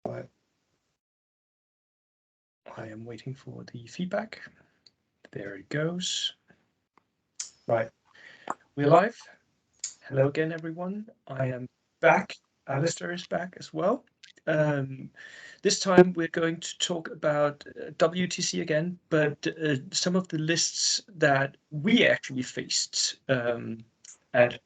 Right. I am waiting for the feedback. There it goes. Right. We're live. Hello again, everyone. I am back. Alistair is back as well. This time we're going to talk about WTC again, but some of the lists that we actually faced at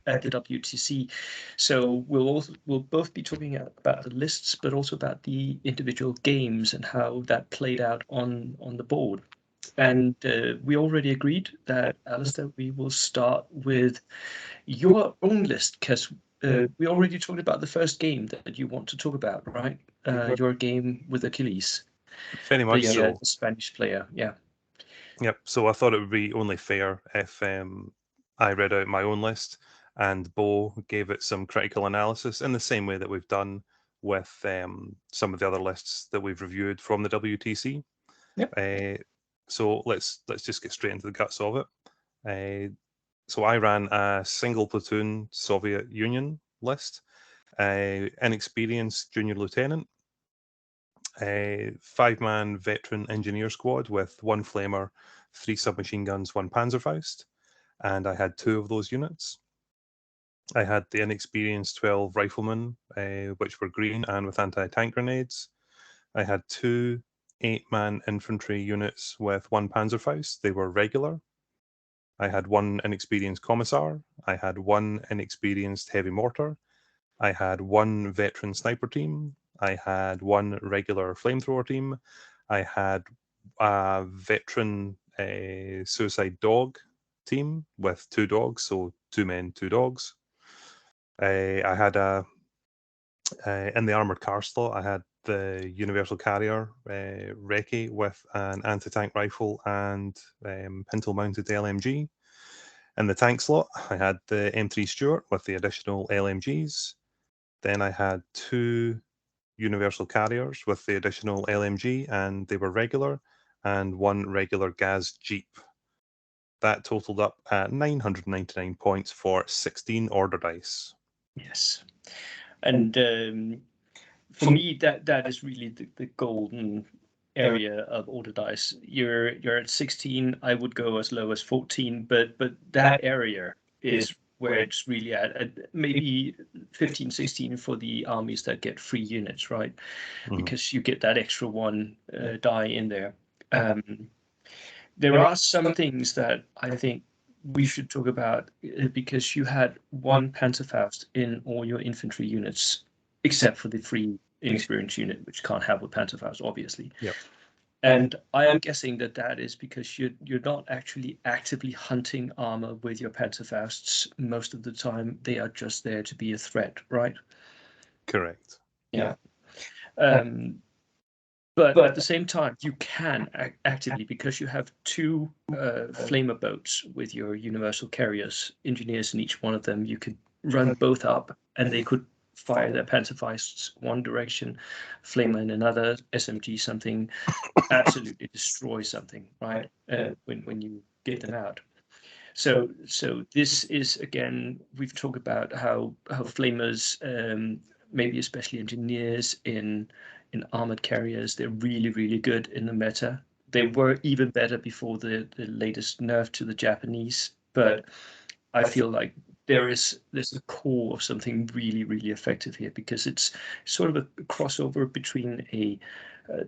the WTC. So we'll both be talking about the lists, but also about the individual games and how that played out on the board. And we already agreed that, Alistair, we will start with your own list, because we already talked about the first game that you want to talk about, right? Your game with Achilles. Very much so. The Spanish player, yeah. Yep. So I thought it would be only fair if I read out my own list and Bo gave it some critical analysis in the same way that we've done with some of the other lists that we've reviewed from the WTC. Yep. So let's just get straight into the guts of it. So I ran a single platoon Soviet Union list, inexperienced junior lieutenant, a 5-man veteran engineer squad with 1 flamer, 3 submachine guns, 1 Panzerfaust, and I had 2 of those units. I had the inexperienced 12 riflemen, which were green and with anti-tank grenades. I had 2 8-man infantry units with 1 Panzerfaust. They were regular. I had 1 inexperienced commissar. I had 1 inexperienced heavy mortar. I had 1 veteran sniper team. I had 1 regular flamethrower team. I had a veteran suicide dog team with 2 dogs, so 2 men, 2 dogs. I had in the armored car slot, I had the universal carrier recce with an anti-tank rifle and pintle-mounted LMG. In the tank slot, I had the M3 Stuart with the additional LMGs. Then I had 2 universal carriers with the additional LMG, and they were regular, and 1 regular Gaz Jeep. That totaled up at 999 points for 16 order dice. Yes. And for me, that is really the golden area of order dice. You're at 16. I would go as low as 14, but that area is where it's really at maybe 15, 16 for the armies that get free units, right? Because you get that extra 1 die in there. There are some things that I think we should talk about, because you had 1 Panzerfaust in all your infantry units, except for the free inexperienced unit, which can't have a Panzerfaust, obviously. Yep. And I am guessing that is because you're not actually actively hunting armor with your Panzerfausts. Most of the time, they are just there to be a threat, right? Correct. Yeah. But at the same time, you can actively, because you have 2 flamer boats with your universal carriers, engineers in each one of them, you could run both up and they could fire their Panzerfausts one direction, flamer in another, SMG something, absolutely destroy something, right? When you get them out. So this is, again, we've talked about how flamers, maybe especially engineers in armored carriers, they're really, really good in the meta. They were even better before the latest nerf to the Japanese, but I feel like there's a core of something really, really effective here, because it's sort of a crossover between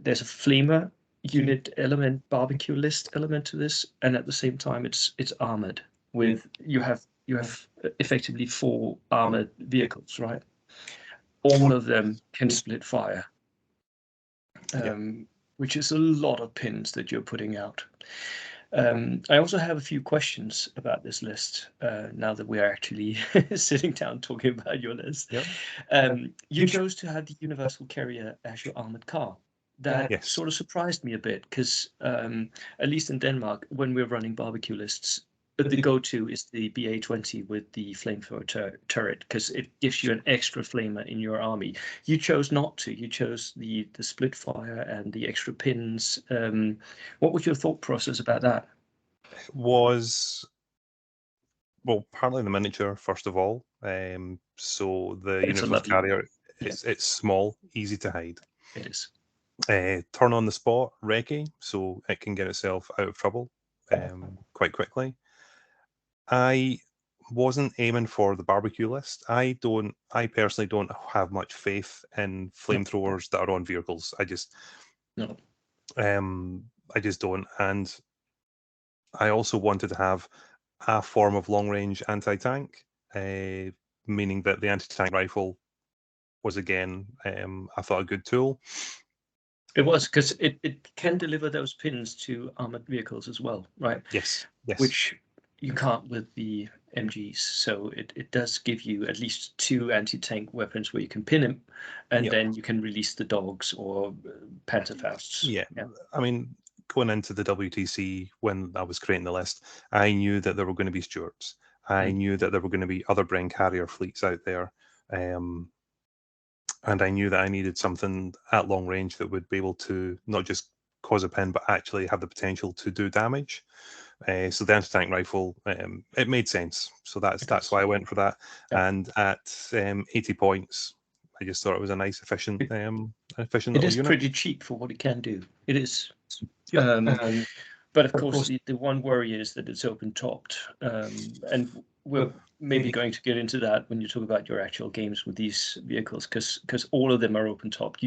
there's a flamer unit element, barbecue list element to this, and at the same time it's armored with you have effectively 4 armored vehicles, right? All of them can split fire, which is a lot of pins that you're putting out. I also have a few questions about this list, now that we are actually sitting down talking about your list. Yep. You chose to have the universal carrier as your armored car. That sort of surprised me a bit, because at least in Denmark, when we're running barbecue lists, the go-to is the BA-20 with the flamethrower turret, because it gives you an extra flamer in your army. You chose not to. You chose the split fire and the extra pins. What was your thought process about that? Was, well, partly the miniature, first of all. So the universal carrier It's small, easy to hide. It is. Turn on the spot, recce, so it can get itself out of trouble quite quickly. I wasn't aiming for the barbecue list. I personally don't have much faith in flamethrowers that are on vehicles. I just don't. And I also wanted to have a form of long range anti-tank, meaning that the anti-tank rifle was again, I thought, a good tool. It was, because it can deliver those pins to armored vehicles as well, right? Yes. Which you can't with the MGs. So it does give you at least 2 anti-tank weapons where you can pin him, and then you can release the dogs or Panzerfausts. Yeah. I mean, going into the WTC when I was creating the list, I knew that there were going to be Stuarts. I knew that there were going to be other Bren carrier fleets out there. And I knew that I needed something at long range that would be able to not just cause a pin, but actually have the potential to do damage. So the anti-tank rifle, it made sense. So that's why I went for that. Yeah. And at 80 points, I just thought it was a nice, efficient little It is unit. pretty cheap for what it can do. It is. Yep. But of course, the one worry is that it's open-topped. And we're maybe going to get into that when you talk about your actual games with these vehicles, because all of them are open-topped.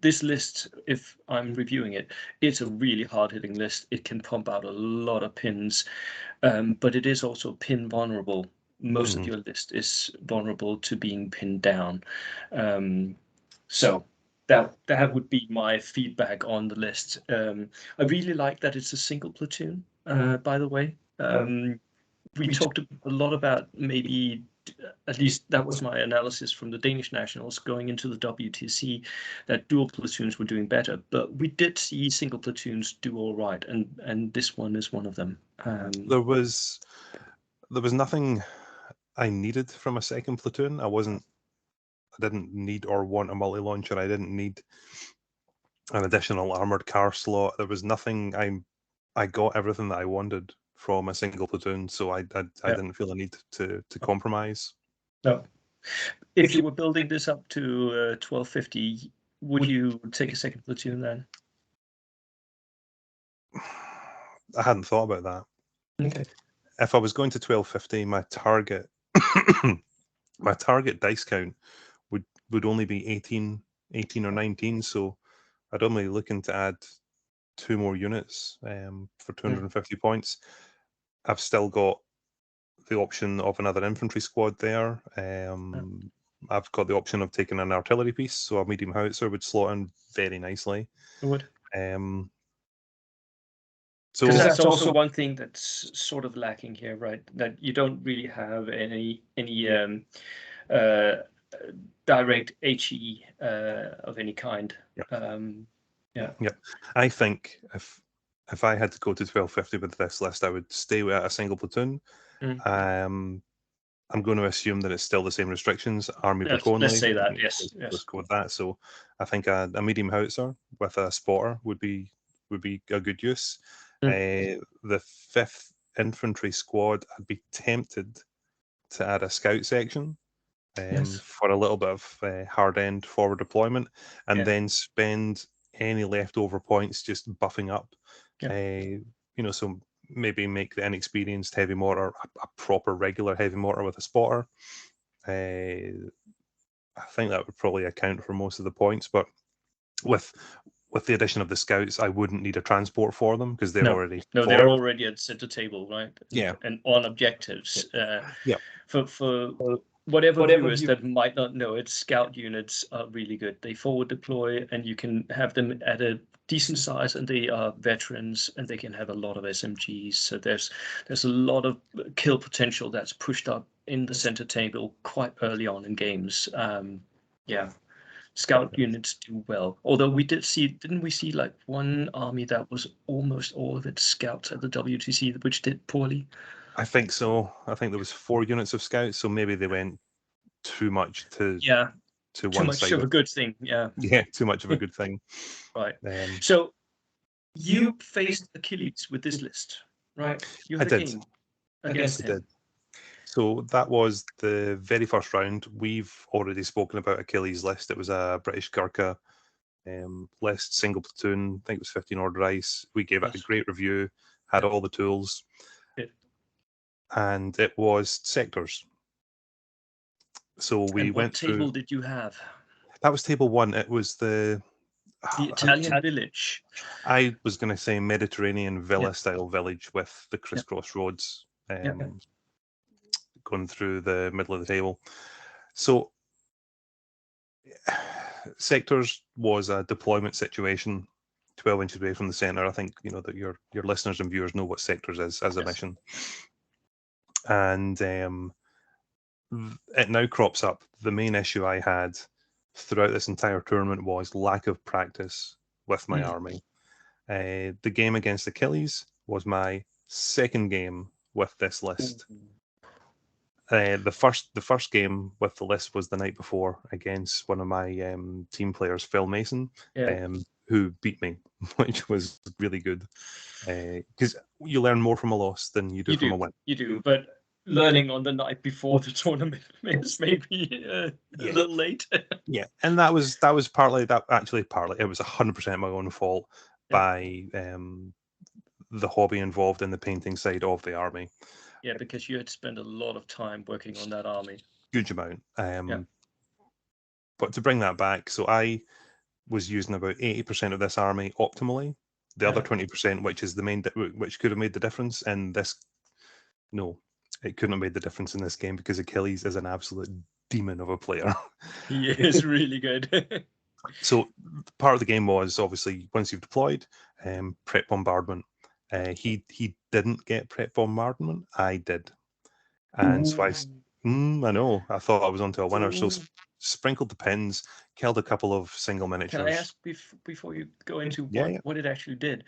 This list, if I'm reviewing it, it's a really hard-hitting list. It can pump out a lot of pins, but it is also pin vulnerable. Most of your list is vulnerable to being pinned down. So that would be my feedback on the list. I really like that it's a single platoon, by the way. We talked a lot about maybe, at least that was my analysis from the Danish nationals going into the WTC, that dual platoons were doing better. But we did see single platoons do all right, and this one is one of them. There was nothing I needed from a second platoon. I didn't need or want a multi-launcher. I didn't need an additional armored car slot. There was nothing. I got everything that I wanted from a single platoon, so I didn't feel a need to compromise. No. If you were building this up to 1250, would you take a second platoon then? I hadn't thought about that. Okay. If I was going to 1250, my target dice count would only be 18 or 19, so I'd only looking to add 2 more units for 250 points. I've still got the option of another infantry squad there. I've got the option of taking an artillery piece, so a medium howitzer would slot in very nicely. It would. So because that's also one thing that's sort of lacking here, right? That you don't really have any direct HE of any kind. Yeah. I think if I had to go to 1250 with this list, I would stay with a single platoon. I'm going to assume that it's still the same restrictions. Army book only. Let's say that. Yes. Let's go with that. So I think a medium howitzer with a spotter would be a good use. The 5th Infantry Squad, I'd be tempted to add a scout section for a little bit of hard end forward deployment, and then spend any leftover points just buffing up. So maybe make the inexperienced heavy mortar a proper regular heavy mortar with a spotter. I think that would probably account for most of the points, but with the addition of the scouts, I wouldn't need a transport for them because they're already they're already at center table, right? Yeah, and on objectives. For whatever viewers that might not know it, scout units are really good. They forward deploy, and you can have them at a decent size, and they are veterans, and they can have a lot of SMGs. So there's a lot of kill potential that's pushed up in the center table quite early on in games. Scout units do well. Although didn't we see like one army that was almost all of its scouts at the WTC, which did poorly? I think so. I think there was 4 units of scouts, so maybe they went too much to one side. Too much of a good thing. Yeah, too much of a good thing. Right. So you faced Achilles with this list, right? You had a game against him. So that was the very first round. We've already spoken about Achilles' list. It was a British Gurkha list, single platoon. I think it was 15 order ice. We gave it a great review, had all the tools, and it was sectors. So we went through. What table did you have? That was table 1. It was the Italian village. I was going to say Mediterranean villa-style village with the crisscross roads going through the middle of the table. So sectors was a deployment situation 12 inches away from the center. I think that your listeners and viewers know what sectors is as a mission. And it now crops up. The main issue I had throughout this entire tournament was lack of practice with my army. The game against Achilles was my second game with this list. The first game with the list was the night before against one of my team players, Phil Mason, who beat me, which was really good. Because you learn more from a loss than you do from a win. You do, but learning on the night before the tournament is maybe a little late. Yeah, and that was partly it was 100% my own fault by the hobby involved in the painting side of the army. Yeah, because you had spent a lot of time working on that army. Huge amount. But to bring that back, so I was using about 80% of this army optimally. The other 20%, which is the main, which could have made the difference in this. No, it couldn't have made the difference in this game because Achilles is an absolute demon of a player. He is really good. So part of the game was obviously once you've deployed, prep bombardment. He didn't get prep bombardment. I did, and so I know. I thought I was onto a winner. So sprinkled the pins, killed a couple of single miniatures. Can I ask before you go into what it actually did?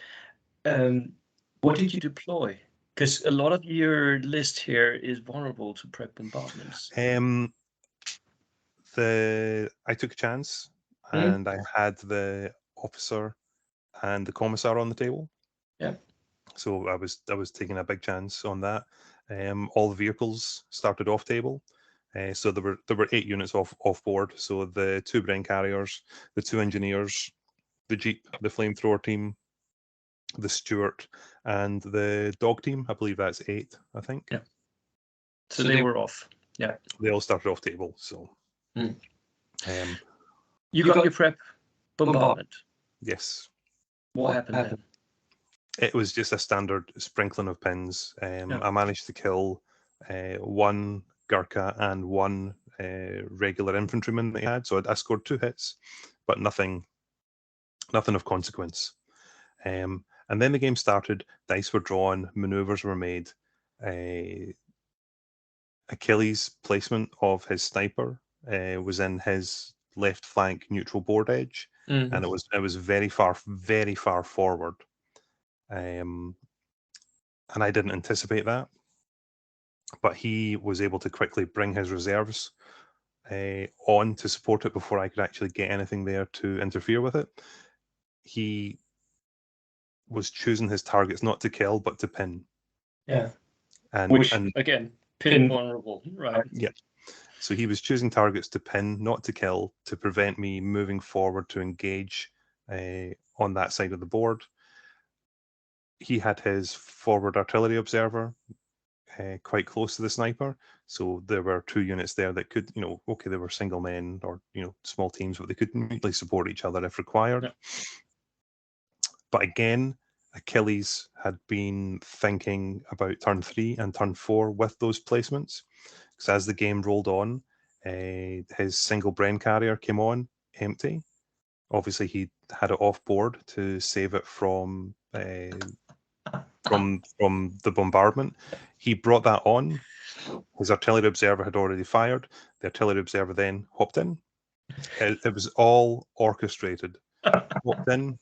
What did you deploy? Because a lot of your list here is vulnerable to prep bombardments. I took a chance, and I had the officer and the commissar on the table. Yeah. So I was taking a big chance on that. All the vehicles started off table. So there were 8 units off board. So the 2 brain carriers, the 2 engineers, the jeep, the flamethrower team, the Stuart, and the dog team. I believe that's 8. I think. Yeah. So they were off. Yeah. They all started off table. So. You got your prep bombardment. Yes. What happened then? It was just a standard sprinkling of pins. I managed to kill 1 Gurkha and 1 regular infantryman that he had. So I scored 2 hits, but nothing of consequence. And then the game started. Dice were drawn. Maneuvers were made. Achilles' placement of his sniper was in his left flank neutral board edge, and it was very far forward. And I didn't anticipate that, but he was able to quickly bring his reserves on to support it before I could actually get anything there to interfere with it. He was choosing his targets not to kill but to pin. Yeah. Which again, pin vulnerable, right? Yeah. So he was choosing targets to pin, not to kill, to prevent me moving forward to engage on that side of the board. He had his forward artillery observer quite close to the sniper. So there were 2 units there that could, they were single men or, small teams, but they could mutually support each other if required. Yeah. But again, Achilles had been thinking about turn 3 and turn 4 with those placements. Because as the game rolled on, his single brain carrier came on empty. Obviously, he had it off board to save it from the bombardment. He brought that on. His artillery observer had already fired. The artillery observer then hopped in. It was all orchestrated. Hopped in,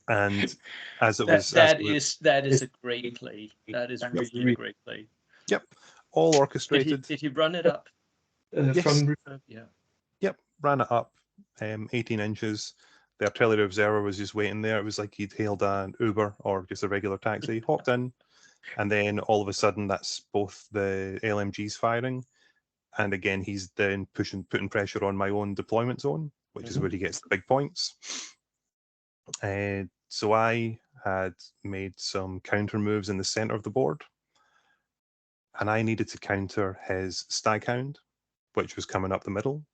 and as it was, that is a great play. That is really a great play. Yep, all orchestrated. Did he run it up? Yes. From Yep, ran it up 18 inches. The artillery observer was just waiting there. It was like he'd hailed an Uber or just a regular taxi, hopped in, And then all of a sudden, that's both the LMGs firing, and again, he's then putting pressure on my own deployment zone, which is where he gets the big points. So I had made some counter moves in the center of the board, and I needed to counter his Staghound, which was coming up the middle,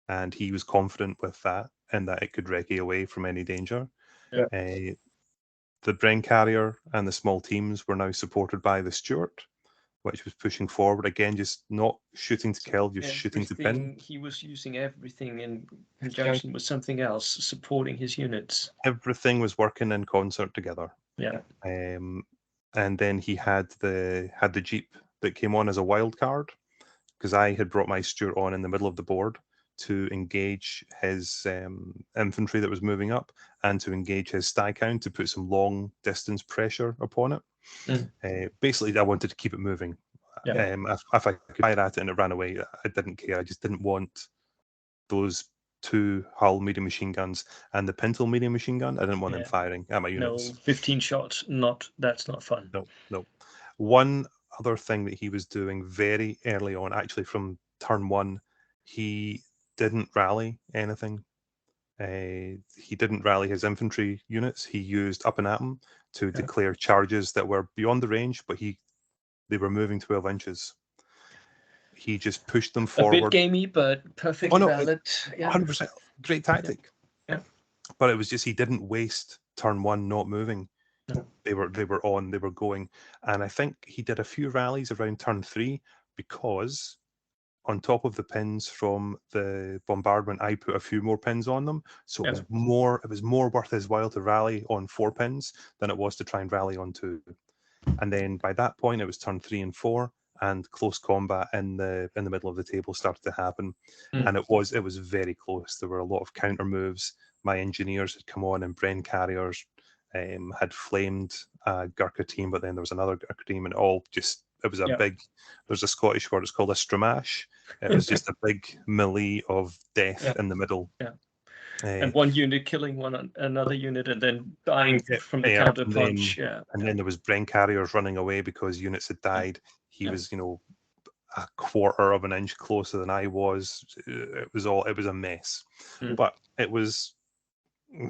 and he was confident with that and that it could recce away from any danger. Yeah. The Bren Carrier and the small teams were now supported by the Stuart, which was pushing forward again, just not shooting to kill, just shooting to pin. He was using everything in conjunction with something else, supporting his units. Everything was working in concert together. Yeah. And then he had the Jeep that came on as a wild card, because I had brought my Stuart on in the middle of the board to engage his infantry that was moving up and to engage his Staghound to put some long distance pressure upon it. Basically, I wanted to keep it moving. Yeah. If I could fire at it and it ran away, I didn't care. I just didn't want those two Hull medium machine guns and the Pintle medium machine gun. I didn't want them firing at my units. No, 15 shots. That's not fun. No. One other thing that he was doing very early on, actually from turn one, he didn't rally anything. He didn't rally his infantry units. He used up and at 'em to declare charges that were beyond the range, but they were moving 12 inches. He just pushed them forward. A bit gamey, but perfectly valid. 100%. Great tactic. Yeah. But it was just he didn't waste turn one not moving. No. They were on, they were going. And I think he did a few rallies around turn 3 because on top of the pins from the bombardment, I put a few more pins on them. So it was more worth his while to rally on 4 pins than it was to try and rally on 2. And then by that point, it was turn 3 and 4, and close combat in the middle of the table started to happen. And it was very close. There were a lot of counter moves. My engineers had come on, and Bren Carriers had flamed a Gurkha team, but then there was another Gurkha team, and it was a big, there's a Scottish word, it's called a stramash. It was just a big melee of death in the middle. Yeah. And one unit killing another unit and then dying from the counter punch. And then there was Bren Carriers running away because units had died. He was, a quarter of an inch closer than I was. It was a mess. But it was,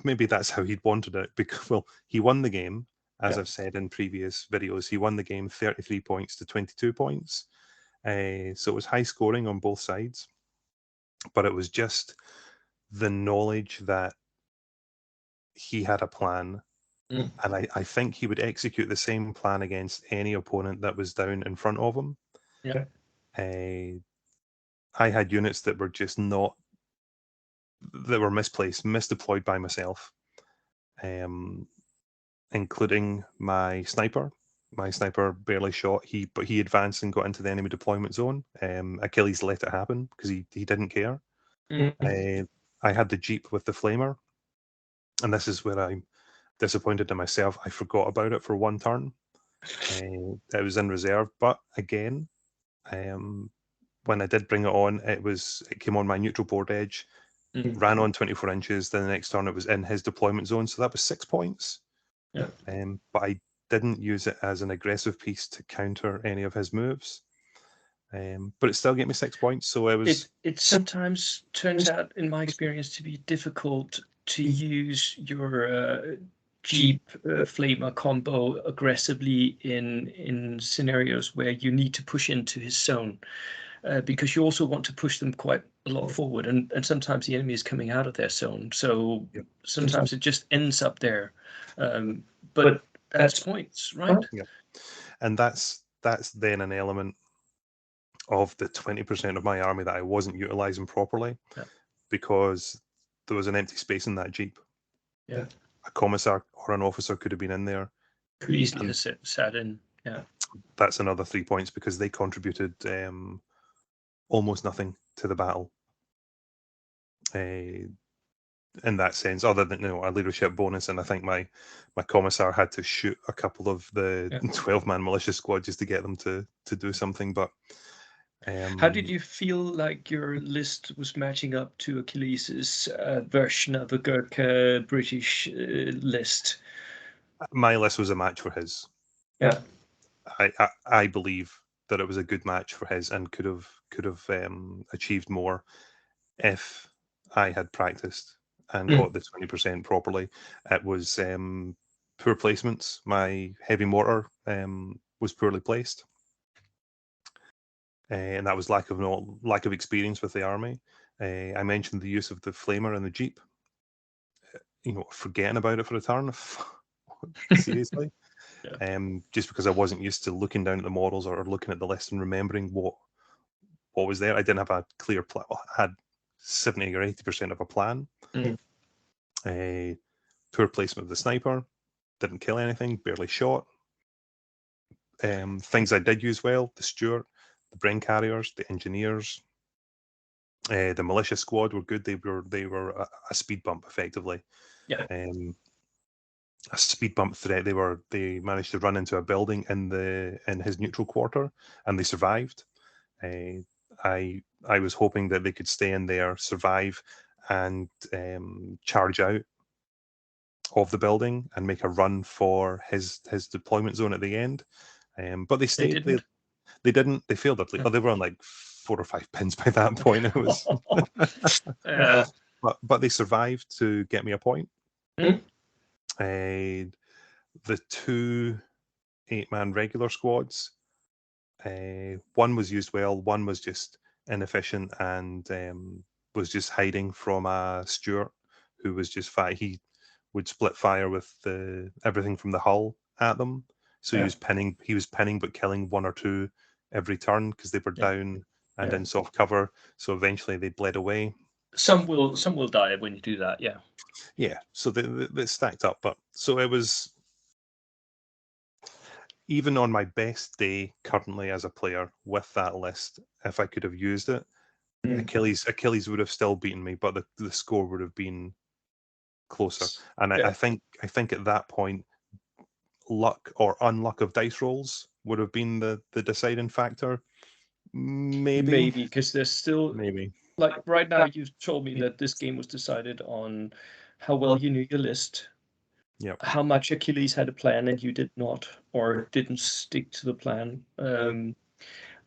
maybe that's how he'd wanted it, because, well, he won the game. As I've said in previous videos, he won the game 33 points to 22 points. So it was high scoring on both sides. But it was just the knowledge that he had a plan. And I think he would execute the same plan against any opponent that was down in front of him. Yeah. I had units that were just that were misplaced, misdeployed by myself. Including my sniper. My sniper barely shot. But he advanced and got into the enemy deployment zone. Achilles let it happen because he didn't care. I had the Jeep with the flamer, and this is where I'm disappointed in myself. I forgot about it for one turn. It was in reserve, but again, when I did bring it on, it came on my neutral board edge, ran on 24 inches. Then the next turn, it was in his deployment zone, so that was 6 points. Yeah. But I didn't use it as an aggressive piece to counter any of his moves. But it still gave me 6 points. So it sometimes turns out, in my experience, to be difficult to use your Jeep flamer combo aggressively in scenarios where you need to push into his zone. Because you also want to push them quite a lot forward, and sometimes the enemy is coming out of their zone. So sometimes it just ends up there. But that's points, right? Yeah. And that's then an element of the 20% of my army that I wasn't utilizing properly, because there was an empty space in that Jeep. Yeah. A commissar or an officer could have been in there. Could easily have sat in. Yeah. That's another 3 points because they contributed almost nothing to the battle. In that sense, other than a leadership bonus, and I think my commissar had to shoot a couple of the 12-man militia squad just to get them to do something. But how did you feel like your list was matching up to Achilles' version of a Gurkha British list? My list was a match for his. Yeah. I believe that it was a good match for his and could have achieved more if I had practiced and got the 20% properly. It was poor placements. My heavy mortar was poorly placed, and that was lack of experience with the army. I mentioned the use of the flamer and the jeep. Forgetting about it for a turn. Seriously. Yeah. Just because I wasn't used to looking down at the models or looking at the list and remembering what was there. I didn't have a clear plan. I had 70 or 80% of a plan. Poor placement of the sniper. Didn't kill anything. Barely shot. Things I did use well: the Stuart, the brain carriers, the engineers, the militia squad were good. They were a speed bump effectively. Yeah. A speed bump threat. They managed to run into a building in his neutral quarter, and they survived. I was hoping that they could stay in there, survive, and charge out of the building and make a run for his deployment zone at the end. But they stayed. They didn't. They failed utterly. Oh, they were on like 4 or 5 pins by that point. It was. But they survived to get me a point. The 2 8-man regular squads. One was used well. One was just inefficient and was just hiding from a Stuart who was just he would split fire with everything from the hull at them. So he was pinning but killing 1 or 2 every turn because they were down and in soft cover. So eventually they bled away. Some will die when you do that. Yeah. Yeah. So they stacked up, but so it was. Even on my best day currently as a player with that list, if I could have used it, Achilles would have still beaten me, but the score would have been closer. And I think at that point, luck or unluck of dice rolls would have been the deciding factor. Maybe because there's still like right now you've told me that this game was decided on how well you knew your list, how much Achilles had a plan and you did not, or didn't stick to the plan, and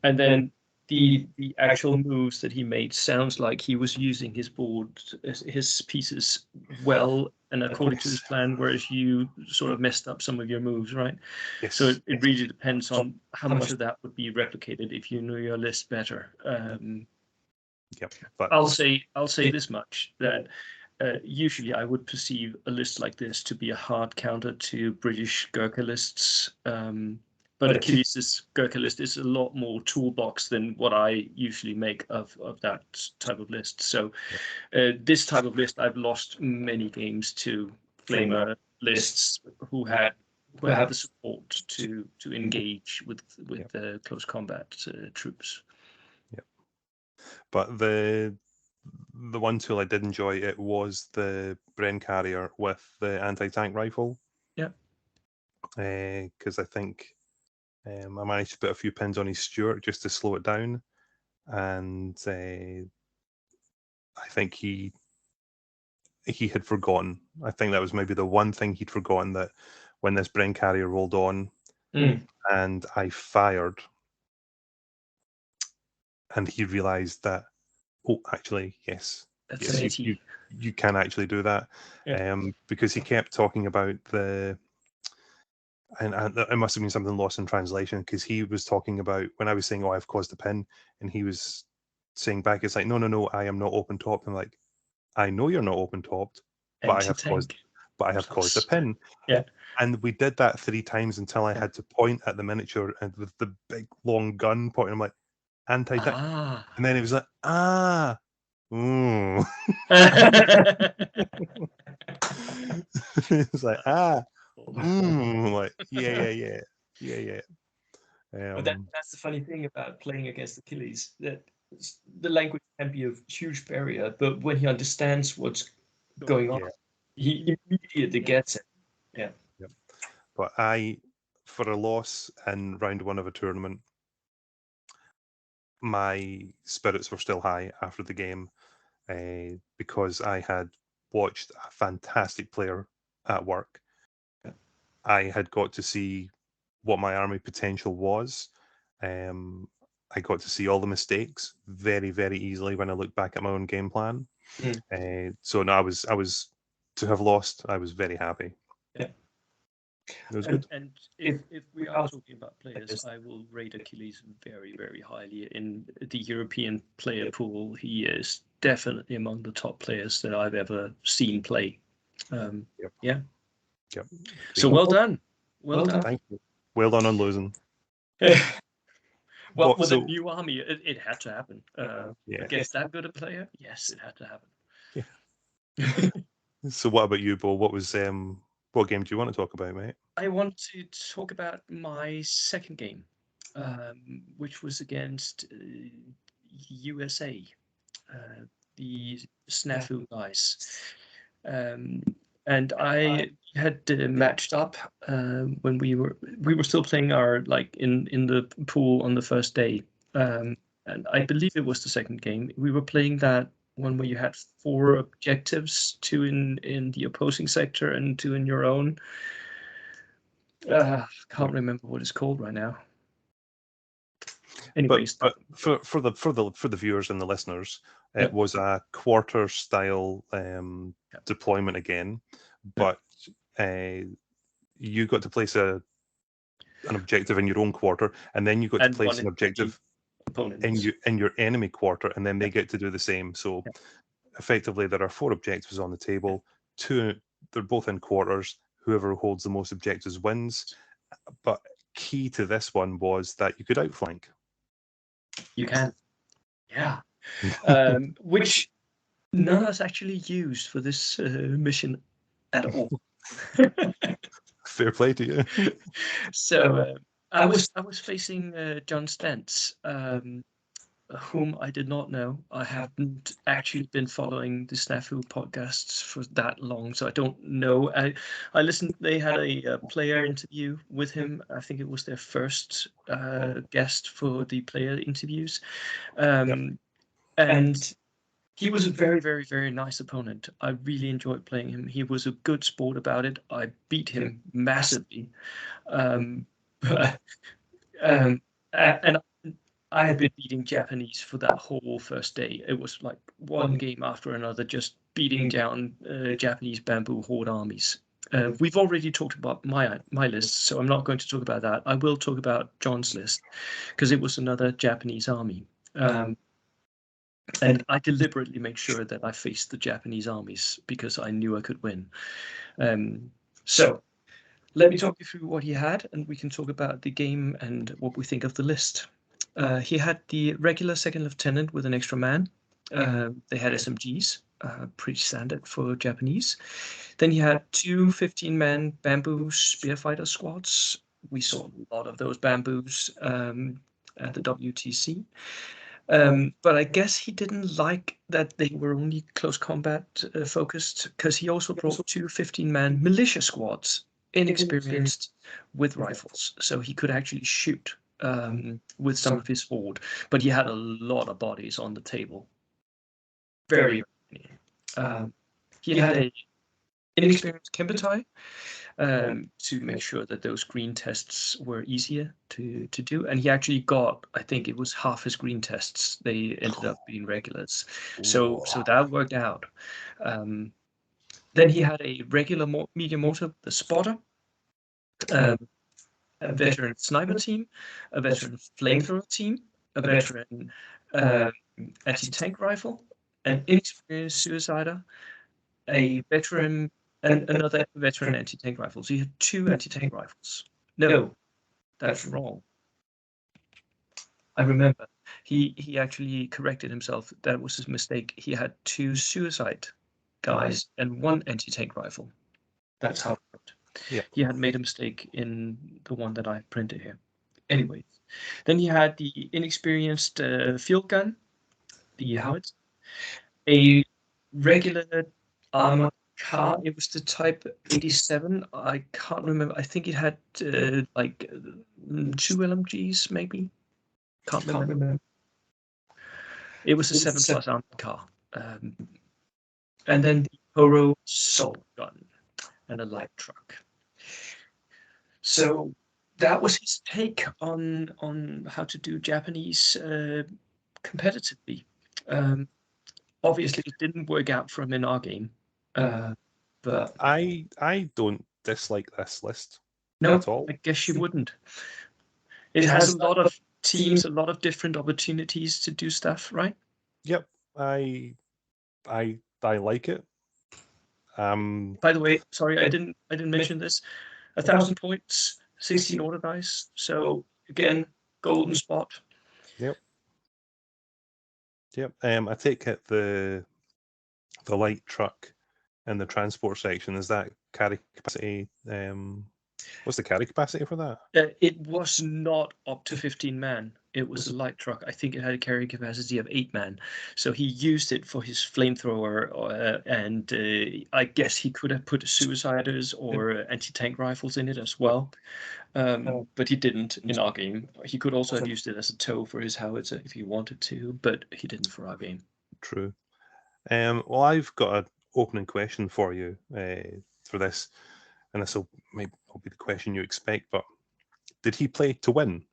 then the actual moves that he made sounds like he was using his board, his pieces well and according to his plan, whereas you sort of messed up some of your moves, right? Yes. So it really depends on how much of that would be replicated if you knew your list better. But I'll say this much, that usually I would perceive a list like this to be a hard counter to British Gurkha lists. But Achilles' Gurkha list is a lot more toolbox than what I usually make of that type of list. So this type of list, I've lost many games to Flamer lists who had the support to engage with close combat troops. But the one tool I did enjoy, it was the Bren carrier with the anti-tank rifle. Yeah. Because I think I managed to put a few pins on his Stuart just to slow it down, and I think he had forgotten. I think that was maybe the one thing he'd forgotten, that when this Bren carrier rolled on and I fired, and he realised that, actually, yes, you can actually do that. Because he kept talking about and it must have been something lost in translation, because he was talking about, when I was saying, I've caused a pin, and he was saying back, it's like, no, I am not open topped. I'm like, I know you're not open topped, but I have caused a pin. Yeah. And we did that 3 times until I had to point at the miniature and with the big long gun pointing. I'm like, anti-tank. And then it was like, It's like, like, yeah. But that's the funny thing about playing against Achilles, that the language can be a huge barrier, but when he understands what's going on, he immediately gets it. Yeah. But for a loss in round 1 of a tournament, my spirits were still high after the game, because I had watched a fantastic player at work. I had got to see what my army potential was. I got to see all the mistakes very, very easily when I look back at my own game plan. So no, I was to have lost. I was very happy. Yeah. It was good. And if we are talking about players, I will rate Achilles very, very highly in the European player pool. He is definitely among the top players that I've ever seen play. Yep. Yeah. Yep. So well done. Well done. Thank you. Well done on losing. Well, What- with so- a new army, it had to happen. Yeah. Against that good a player, yes, it had to happen. So what about you, Bo? What was what game do you want to talk about, mate? I want to talk about my second game, which was against USA, the Snafu guys. And I had matched up when we were still playing our in the pool on the first day, and I believe it was the second game. We were playing that one where you had 4 objectives, 2 in the opposing sector and 2 in your own. Can't remember what it's called right now. Anyways, but for the viewers and the listeners, it was a quarter style deployment again, but you got to place an objective in your own quarter, and then you got to place an objective in your enemy quarter, and then they get to do the same. So effectively, there are 4 objectives on the table. 2, they're both in quarters. Whoever holds the most objectives wins. But key to this one was that you could outflank. You can, yeah. Which none of us actually used for this mission at all. Fair play to you. So I was facing John Stentz, whom I did not know. I haven't actually been following the Snafu podcasts for that long, so I don't know. I listened. They had a player interview with him. I think it was their first guest for the player interviews, and he was a very, very, very nice opponent. I really enjoyed playing him. He was a good sport about it. I beat him massively, and I had been beating Japanese for that whole first day. It was like one game after another, just beating down Japanese bamboo horde armies. We've already talked about my list, so I'm not going to talk about that. I will talk about John's list because it was another Japanese army. And I deliberately made sure that I faced the Japanese armies because I knew I could win. So let me talk you through what he had, and we can talk about the game and what we think of the list. He had the regular second lieutenant with an extra man. They had SMGs, pretty standard for Japanese. Then he had 2 15-man bamboo spearfighter squads. We saw a lot of those bamboos at the WTC. But I guess he didn't like that they were only close combat focused, because he also brought 2 15-man militia squads, inexperienced with rifles, so he could actually shoot with some of his horde, but he had a lot of bodies on the table. Very many. He had a inexperienced Kembatai to make sure that those green tests were easier to do, and he actually got, I think it was half his green tests, they ended up being regulars. So that worked out. Then he had a regular medium mortar, the spotter, a veteran sniper team, a veteran flamethrower team, a veteran anti-tank rifle, an inexperienced suicider, a veteran, and another veteran anti-tank rifle. So you had 2 anti-tank rifles. No, that's wrong. I remember. He actually corrected himself. That was his mistake. He had 2 suicide guys and 1 anti-tank rifle. That's how it worked. Yeah. He had made a mistake in the one that I printed here. Anyways, then he had the inexperienced field gun, the howitzer, a regular armored car. It was the Type 87. I can't remember. I think it had 2 LMGs, maybe. Can't remember. It was a 7+ armored car. And then the Horo assault gun and a light truck. So that was his take on how to do Japanese competitively. Obviously, it didn't work out for him in our game, but I don't dislike this list no, at all. I guess you wouldn't. It has a lot of teams, a lot of different opportunities to do stuff, right? Yep, I like it. By the way, sorry, I didn't mention this. 1,000 points, 16 order dice. So again, golden spot. Yep. I take it the light truck in the transport section, is that carry capacity? What's the carry capacity for that? It was not up to 15 man. It was a light truck. I think it had a carrying capacity of 8 man. So he used it for his flamethrower, and I guess he could have put suiciders or anti-tank rifles in it as well. But he didn't in our game. He could also have used it as a tow for his howitzer if he wanted to, but he didn't for our game. True. Well, I've got an opening question for you for this, and this will maybe not be the question you expect, but did he play to win?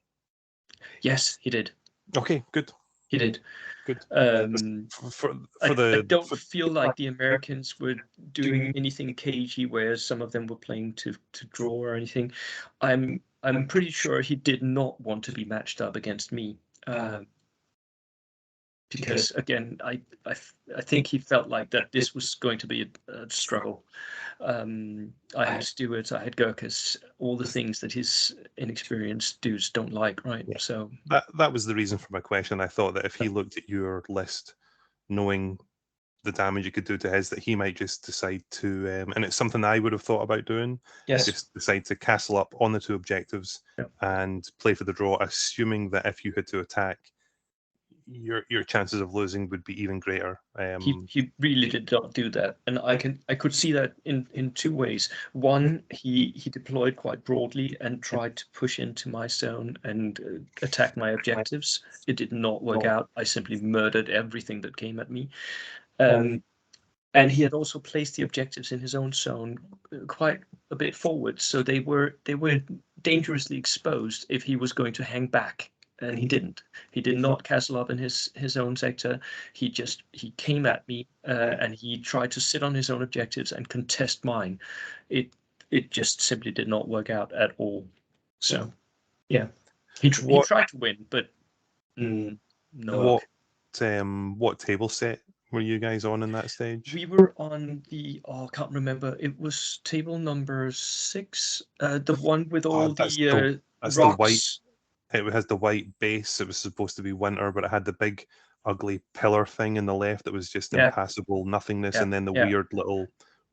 Yes, he did. Okay, good. He did. Good. I don't feel like the Americans were doing anything cagey where some of them were playing to draw or anything. I'm pretty sure he did not want to be matched up against me. Because again, I think he felt like that this was going to be a struggle. I had stewards, I had Gurkhas, all the things that his inexperienced dudes don't like, right? Yeah. So that was the reason for my question. I thought that if he looked at your list, knowing the damage it could do to his, that he might just decide to, and it's something I would have thought about doing. yes, Just decide to castle up on the 2 objectives and play for the draw, assuming that if you had to attack, your chances of losing would be even greater. He really did not do that, and I could see that in 2 ways. One, he deployed quite broadly and tried to push into my zone and attack my objectives. It did not work out. I simply murdered everything that came at me. And he had also placed the objectives in his own zone quite a bit forward, so they were dangerously exposed if he was going to hang back. And he didn't. He did not castle up in his own sector. He came at me and he tried to sit on his own objectives and contest mine. It just simply did not work out at all. So yeah, he tried to win, but no luck. What table set were you guys on in that stage? We were on the I can't remember. It was table number 6, the one with all the rocks. The white. It has the white base. It was supposed to be winter, but it had the big, ugly pillar thing in the left that was just impassable nothingness, and then the weird little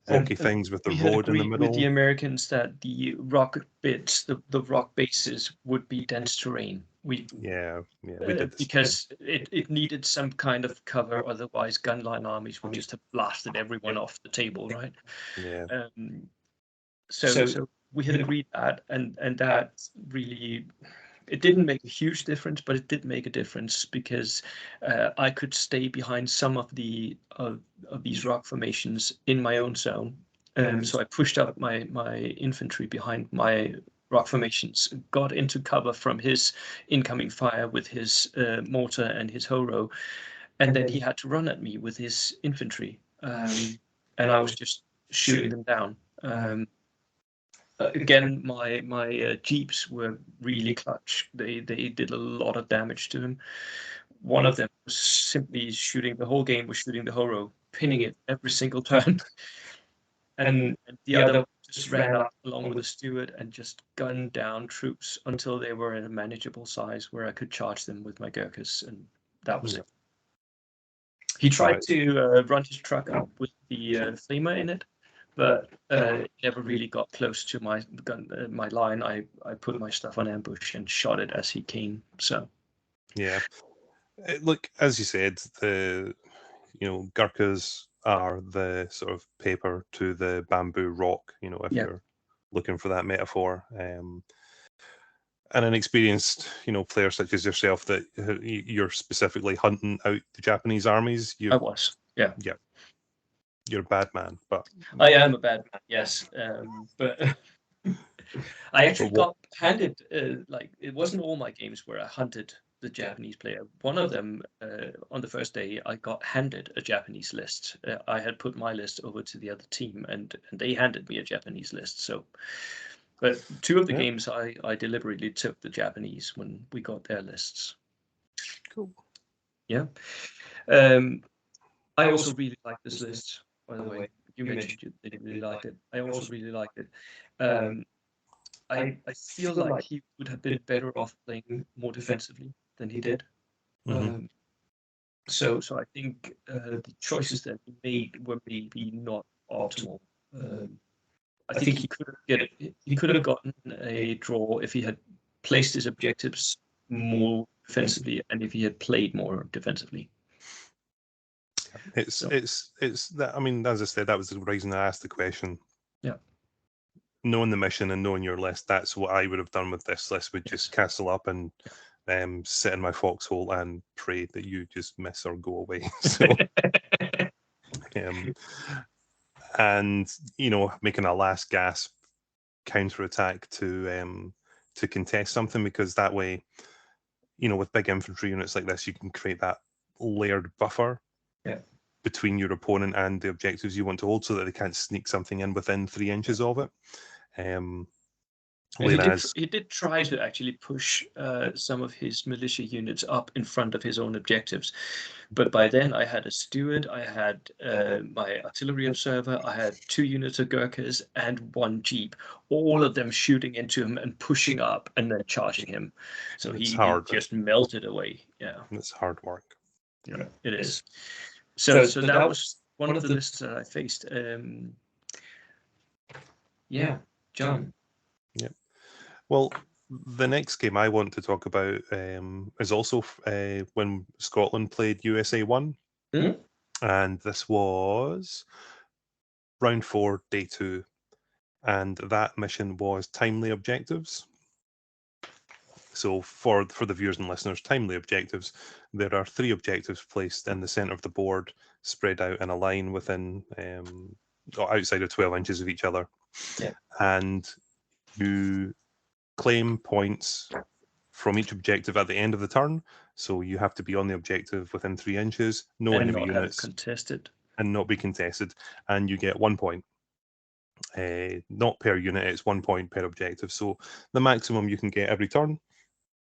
wonky things with the road in the middle. With the Americans that the rock bits, the rock bases would be dense terrain. We did this because it needed some kind of cover, otherwise gunline armies would just have blasted everyone off the table, right? Yeah. So we had agreed that, and that really, it didn't make a huge difference, but it did make a difference because I could stay behind some of the of these rock formations in my own zone. So I pushed up my infantry behind my rock formations, got into cover from his incoming fire with his mortar and his horo, and then he had to run at me with his infantry, and I was just shooting them down. Again, my jeeps were really clutch. They did a lot of damage to him. One of them was simply shooting the whole game, was shooting the horo, pinning it every single turn, and the other just ran up along with the steward and just gunned down troops until they were in a manageable size where I could charge them with my Gurkhas, and that was it. He tried to run his truck up with the flamer in it, but it never really got close to my line. I put my stuff on ambush and shot it as he came. So yeah, look, as you said, Gurkhas are the sort of paper to the bamboo rock. If you're looking for that metaphor. And an experienced, player such as yourself, that you're specifically hunting out the Japanese armies. I was, yeah. You're a bad man, but I am a bad man, yes. But I actually But what? got handed, like, it wasn't all my games where I hunted the Japanese player. One of them, on the first day, I got handed a Japanese list. I had put my list over to the other team, and they handed me a Japanese list. So, but two of the Yeah, games, I deliberately took the Japanese when we got their lists. cool. Yeah. I also really like this list, by the way. You mentioned that you really liked it. I also really liked it. I feel like he would have been better off playing more defensively than he did. Mhm. So I think the choices that he made were maybe not optimal. I think he could have gotten a draw if he had placed his objectives more defensively and if he had played more defensively. So It's that. I mean, as I said, that was the reason I asked the question. yeah, Knowing the mission and knowing your list, that's what I would have done with this list. Would just yes. castle up and sit in my foxhole and pray that you just miss or go away. So, um, and making a last gasp counter attack to contest something, because that way, with big infantry units like this, you can create that layered buffer Yeah. between your opponent and the objectives you want to hold, so that they can't sneak something in within 3 inches of it. And Whereas he did try to actually push some of his militia units up in front of his own objectives, but by then I had a steward, I had my artillery observer, I had 2 units of Gurkhas and 1 jeep, all of them shooting into him and pushing up and then charging him. So it's he hard. just melted away. Yeah, It's hard work. yeah, it is. So that was one of the lists that I faced. Yeah, John. Yeah. Well, the next game I want to talk about is also when Scotland played USA 1. Hmm? And this was round 4, day 2. And that mission was timely objectives. So for the viewers and listeners, timely objectives, there are 3 objectives placed in the centre of the board, spread out in a line within outside of 12 inches of each other. Yeah. And you claim points from each objective at the end of the turn. So you have to be on the objective within 3 inches, no And enemy not have it units, contested. and not be contested. And you get 1 point. Not per unit, it's 1 point per objective. So the maximum you can get every turn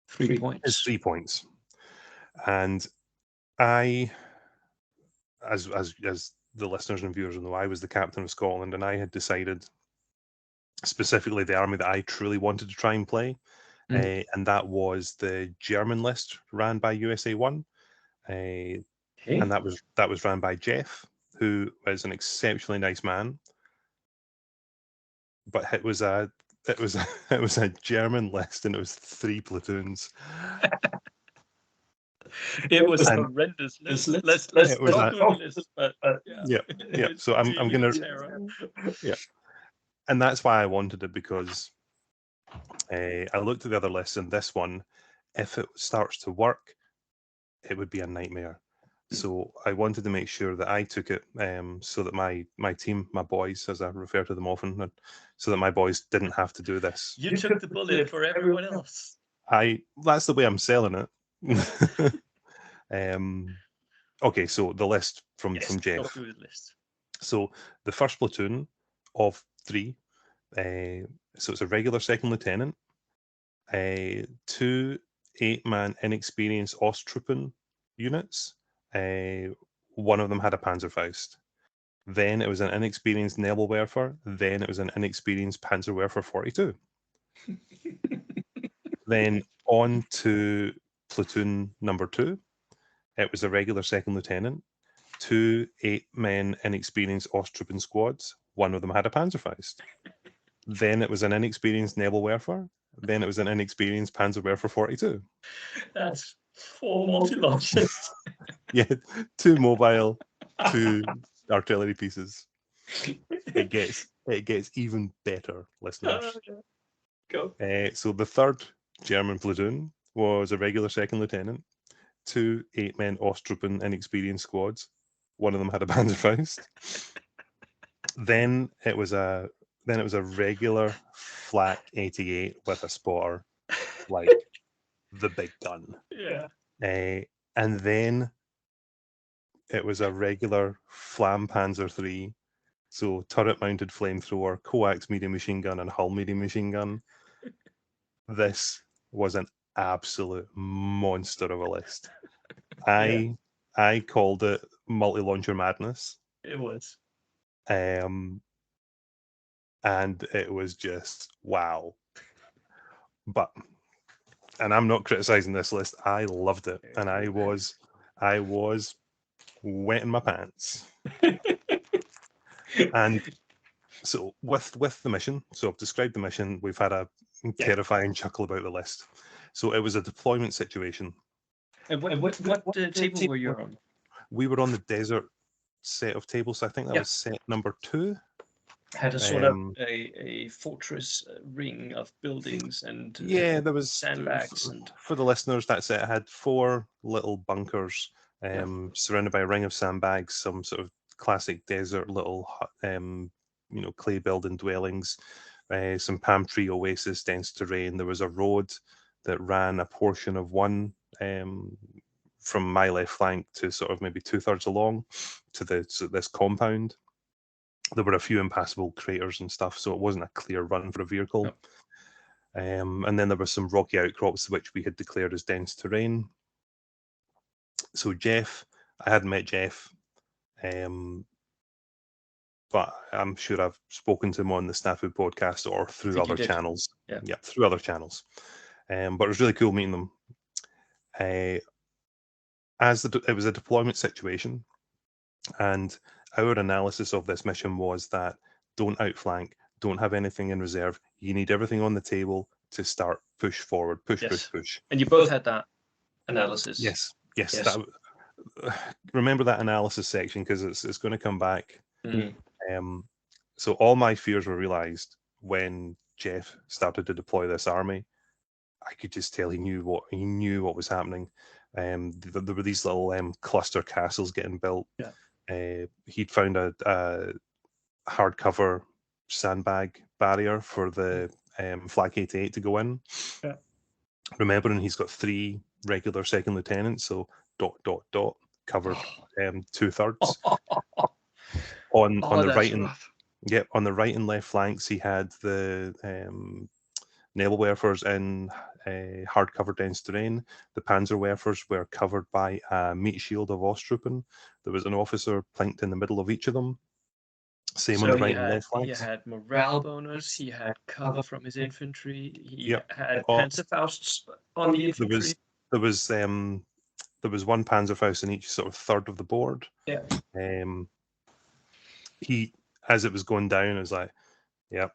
3 points. is 3 points. And I, as the listeners and viewers will know, I was the captain of Scotland, and I had decided specifically the army that I truly wanted to try and play, and that was the German list ran by USA 1, and that was ran by Jeff, who is an exceptionally nice man. But it was a German list, and it was 3 platoons. It was a And horrendous list. Let's it was talk about the list. But yeah. it's So I'm really gonna terrible. yeah, and that's why I wanted it, because I looked at the other lists, and this one, if it starts to work, it would be a nightmare. So I wanted to make sure that I took it, so that my team, my boys, as I refer to them often, so that my boys didn't have to do this. You took the bullet for everyone else. That's the way I'm selling it. Okay, so the list from Jeff. Go through the list. So the first platoon of 3, so it's a regular second lieutenant, 2 8-man inexperienced Osttruppen units. One of them had a Panzerfaust. Then it was an inexperienced Nebelwerfer. Then it was an inexperienced Panzerwerfer 42. Then on to platoon number 2. It was a regular second lieutenant, 2 8-men inexperienced Osttruppen squads. One of them had a Panzerfaust. Then it was an inexperienced Nebelwerfer. Then it was an inexperienced Panzerwerfer 42. That's 4 multi-launchers. Yeah, 2 mobile, 2 artillery pieces. It gets even better, listeners. Go. So the third German platoon was a regular second lieutenant, 2 8-men Osttruppen inexperienced squads. One of them had a Panzerfaust. Then it was Then it was a regular flak 88 with a spotter, like the big gun. Yeah. And then it was a regular Flam Panzer III, so turret-mounted flamethrower, coax medium machine gun, and hull medium machine gun. This was an absolute monster of a list. I called it multi-launcher madness. It was. And it was just wow. But, and I'm not criticizing this list, I loved it, and I was wetting my pants. And so with the mission, so I've described the mission, we've had a terrifying chuckle about the list. So it was a deployment situation. And what table were you on? We were on the desert set of tables, so I think that was set number 2. Had a sort of a fortress ring of buildings and there was sandbags. And for the listeners, that's it. It had 4 little bunkers surrounded by a ring of sandbags, some sort of classic desert little clay building dwellings, some palm tree oasis, dense terrain. There was a road that ran a portion of one from my left flank to sort of maybe 2/3 along to this compound. There were a few impassable craters and stuff, so it wasn't a clear run for a vehicle. No. And then there were some rocky outcrops which we had declared as dense terrain. So Jeff, I hadn't met Jeff, but I'm sure I've spoken to him on the Snafu podcast or through other channels. Yeah, through other channels. But it was really cool meeting them. It was a deployment situation, and our analysis of this mission was that don't outflank, don't have anything in reserve. You need everything on the table to start push forward, push. And you both had that analysis. Yes. Remember that analysis section because it's going to come back. So all my fears were realized when Jeff started to deploy this army. I could just tell he knew what was happening. There were these little cluster castles getting built. He'd found a hardcover sandbag barrier for the Flak 88 to go in. Remembering he's got 3 regular second lieutenants, so ... covered 2/3. on the right on the right and left flanks, he had the Nebelwerfers in hardcover dense terrain. The Panzerwerfers were covered by a meat shield of Osttruppen. There was an officer planked in the middle of each of them. Same on the right and left flanks. He had morale bonus, he had cover from his infantry, he had Panzerfausts on the infantry. There was one Panzerfaust in each sort of third of the board. He, as it was going down, was like, yep,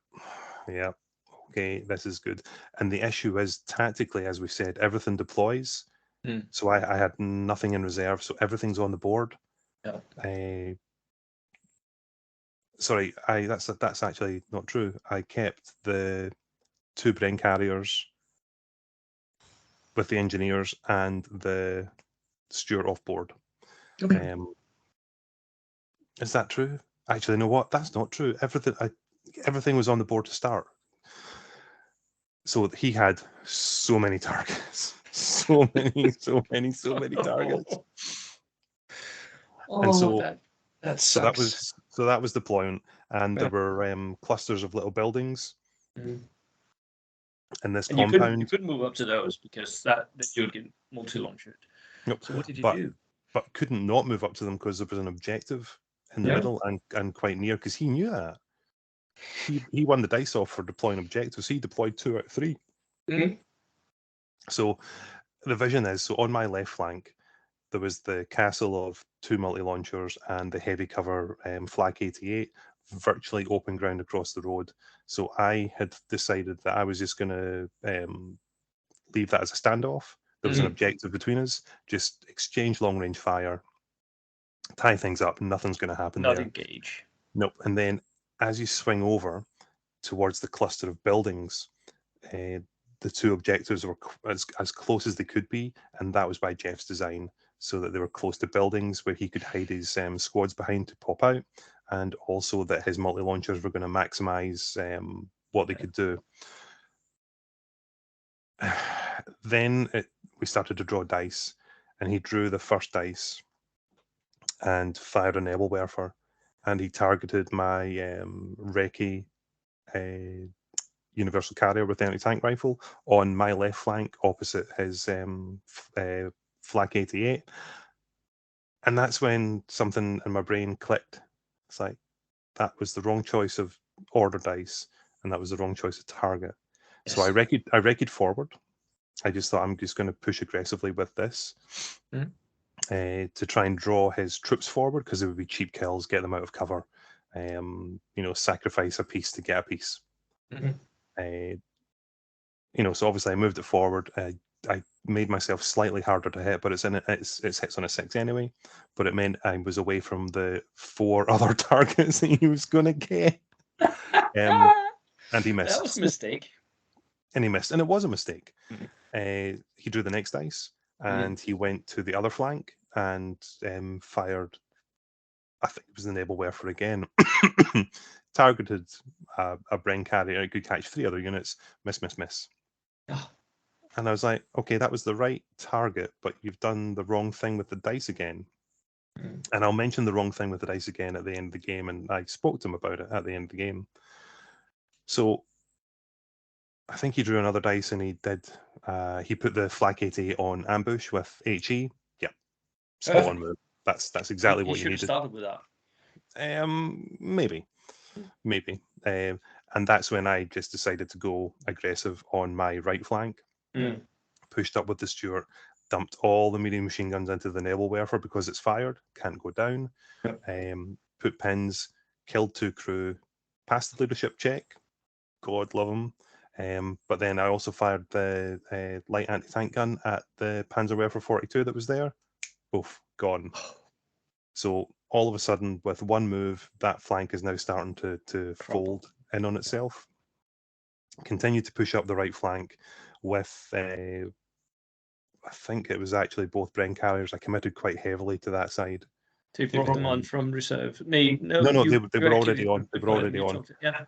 okay, this is good. And the issue is, tactically, as we said, everything deploys. So I had nothing in reserve, so everything's on the board. Sorry, that's actually not true. I kept the 2 Bren carriers with the engineers and the Stuart off board. Okay. Is that true? Actually, you know what? That's not true. Everything was on the board to start. So he had so many targets, so many targets. And so that sucks. So that was deployment, and there were clusters of little buildings in this compound. You couldn't move up to those because that you'd get multi-launched. Nope. So what did you do? But couldn't not move up to them because there was an objective in the middle and quite near, because he knew that. He won the dice off for deploying objectives. He deployed 2 out of 3. So the vision is, so on my left flank, there was the castle of 2 multi-launchers and the heavy cover Flak 88, virtually open ground across the road. So I had decided that I was just going to leave that as a standoff. There was an objective between us, just exchange long-range fire, tie things up, nothing's going to happen there. Not engage. Nope. And then as you swing over towards the cluster of buildings, the 2 objectives were as close as they could be, and that was by Jeff's design, so that they were close to buildings where he could hide his squads behind to pop out, and also that his multi-launchers were going to maximize what they could do. Then we started to draw dice, and he drew the first dice and fired an Nebel Werfer, and he targeted my recce universal carrier with the anti-tank rifle on my left flank opposite his Flak 88. And that's when something in my brain clicked. It's like, that was the wrong choice of order dice, and that was the wrong choice of target. Yes. So I recce'd forward. I just thought, I'm just going to push aggressively with this to try and draw his troops forward, because it would be cheap kills, get them out of cover, sacrifice a piece to get a piece. So obviously I moved it forward. I made myself slightly harder to hit, but it hits on a 6 anyway. But it meant I was away from the 4 other targets that he was going to get. And he missed. That was a mistake. And he missed, and it was a mistake. He drew the next dice, and he went to the other flank and fired, I think it was the Nebel Werfer again, targeted a Bren carrier. It could catch 3 other units, miss. Oh. And I was like, okay, that was the right target, but you've done the wrong thing with the dice again. And I'll mention the wrong thing with the dice again at the end of the game, and I spoke to him about it at the end of the game. So I think he drew another dice, and he did. He put the Flak 88 on ambush with HE. Yeah, spot on move. That's exactly what you needed. Should have started with that. Maybe. And that's when I just decided to go aggressive on my right flank. Pushed up with the Stuart, dumped all the medium machine guns into the Nebel Werfer because it's fired, can't go down. Put pins, killed 2 crew, passed the leadership check. God love him. But then I also fired the light anti-tank gun at the Panzerwerfer 42 that was there. Both gone. So all of a sudden, with one move, that flank is now starting to fold in on itself. Continued to push up the right flank with, I think it was actually both Bren carriers. I committed quite heavily to that side. To put them on from reserve. No, they were already on. They were already on. Yeah.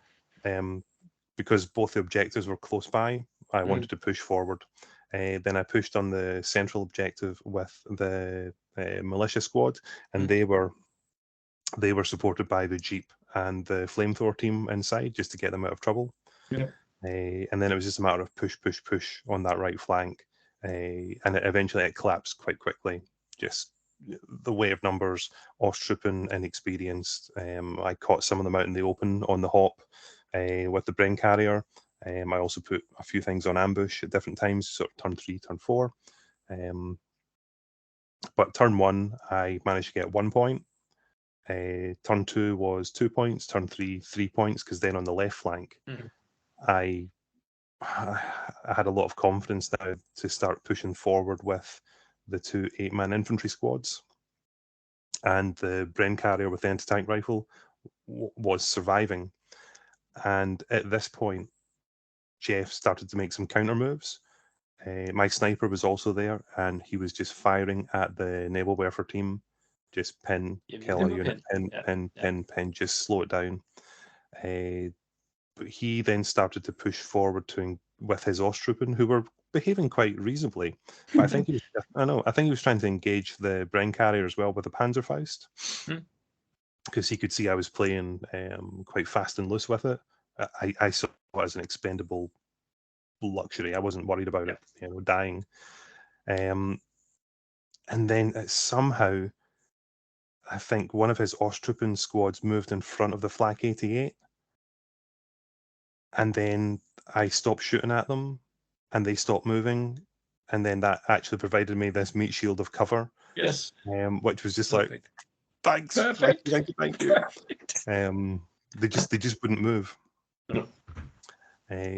Because both the objectives were close by, I wanted to push forward. Then I pushed on the central objective with the militia squad, and they were supported by the Jeep and the flamethrower team inside, just to get them out of trouble. And then it was just a matter of push on that right flank, and eventually it collapsed quite quickly. Just the way of numbers, Osttruppen, inexperienced. I caught some of them out in the open on the hop with the Bren carrier. I also put a few things on ambush at different times, sort of turn 3, turn 4. But turn 1, I managed to get 1 point. Turn 2 was 2 points. Turn 3, 3 points, because then on the left flank, I had a lot of confidence now to start pushing forward with the 2 8-man infantry squads. And the Bren carrier with the anti-tank rifle was surviving. And at this point, Jeff started to make some counter moves. My sniper was also there, and he was just firing at the Nebel Werfer team. Just pin, kill a unit, pin, just slow it down. But he then started to push forward with his Osttruppen, who were behaving quite reasonably. But I think he was trying to engage the Bren carrier as well with the Panzerfaust, because he could see I was playing quite fast and loose with it. I saw it as an expendable luxury. I wasn't worried about it, dying. And then somehow, I think one of his Osttruppen squads moved in front of the Flak 88. And then I stopped shooting at them, and they stopped moving. And then that actually provided me this meat shield of cover. Yes. Which was just Perfect. like, thanks. Perfect. Thank you. Perfect. They just wouldn't move. No.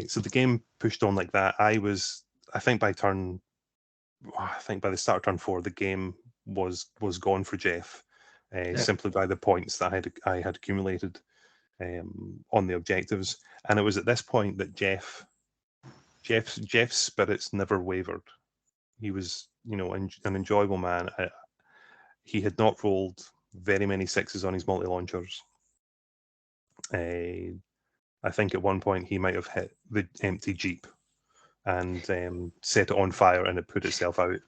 So the game pushed on like that. I think by the start of turn 4, the game was gone for Jeff, simply by the points that I had accumulated on the objectives. And it was at this point that Jeff's spirits never wavered. He was, an enjoyable man. He had not rolled very many 6s on his multi-launchers. I think at one point he might have hit the empty Jeep and set it on fire, and it put itself out.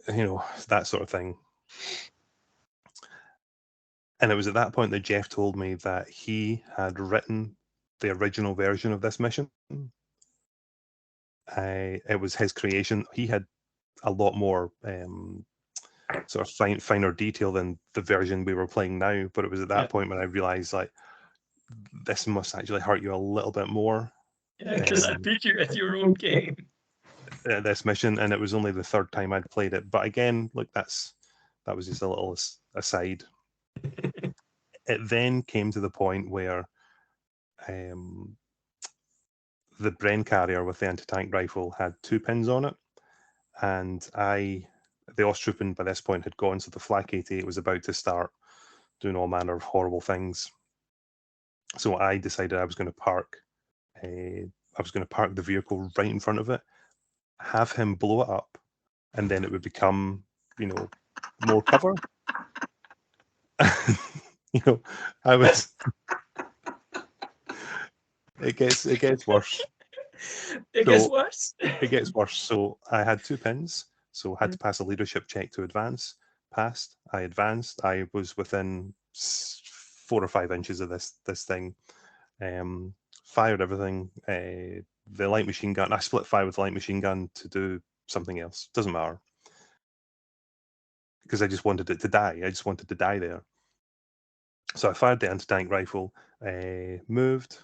That sort of thing. And it was at that point that Jeff told me that he had written the original version of this mission. It was his creation. He had a lot more sort of finer detail than the version we were playing now. But it was at that point when I realized, like, this must actually hurt you a little bit more. Yeah, because I beat you at your own game. This mission, and it was only the third time I'd played it. But again, look, that was just a little aside. It then came to the point where the Bren carrier with the anti-tank rifle had 2 pins on it, and the Osttrooping by this point had gone, so the Flak 88 was about to start doing all manner of horrible things. So I decided I was going to park the vehicle right in front of it, have him blow it up, and then it would become, more cover. I was. It gets worse. It gets worse. It gets worse. So I had 2 pins, so I had to pass a leadership check to advance. Passed. I advanced. I was within 4 or 5 inches of this thing. Fired everything. The light machine gun. I split fire with the light machine gun to do something else. Doesn't matter. Because I just wanted it to die. I just wanted to die there. So I fired the anti-tank rifle. Moved.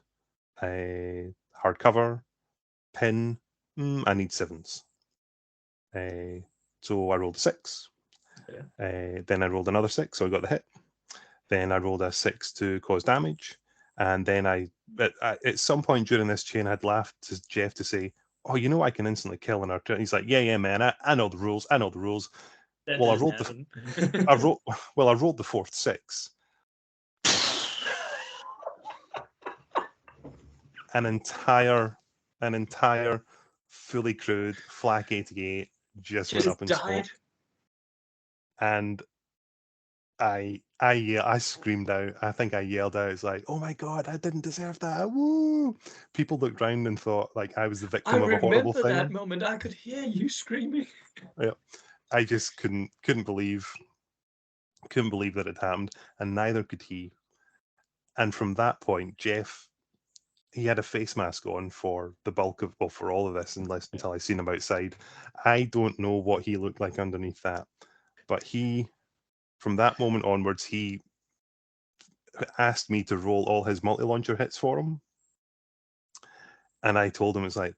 Hard cover. Pin. I need 7s. So I rolled a 6. Yeah. Then I rolled another 6, so I got the hit. Then I rolled a 6 to cause damage. And then at some point during this chain, I'd laughed to Jeff to say, "Oh, I can instantly kill in our turn." He's like, "Yeah, man, I know the rules. I know the rules." Well, I rolled the 4th 6. An entire fully crewed Flak 88 just went up in smoke. And I screamed out. I think I yelled out. It's like, "Oh my God, I didn't deserve that!" Woo! People looked round and thought like I was the victim of a horrible thing. I remember that moment. I could hear you screaming. Yeah, I just couldn't believe that it happened, and neither could he. And from that point, Jeff, he had a face mask on for the bulk of, for all of this, until I seen him outside. I don't know what he looked like underneath that, but from that moment onwards, he asked me to roll all his multi-launcher hits for him. And I told him, it's like,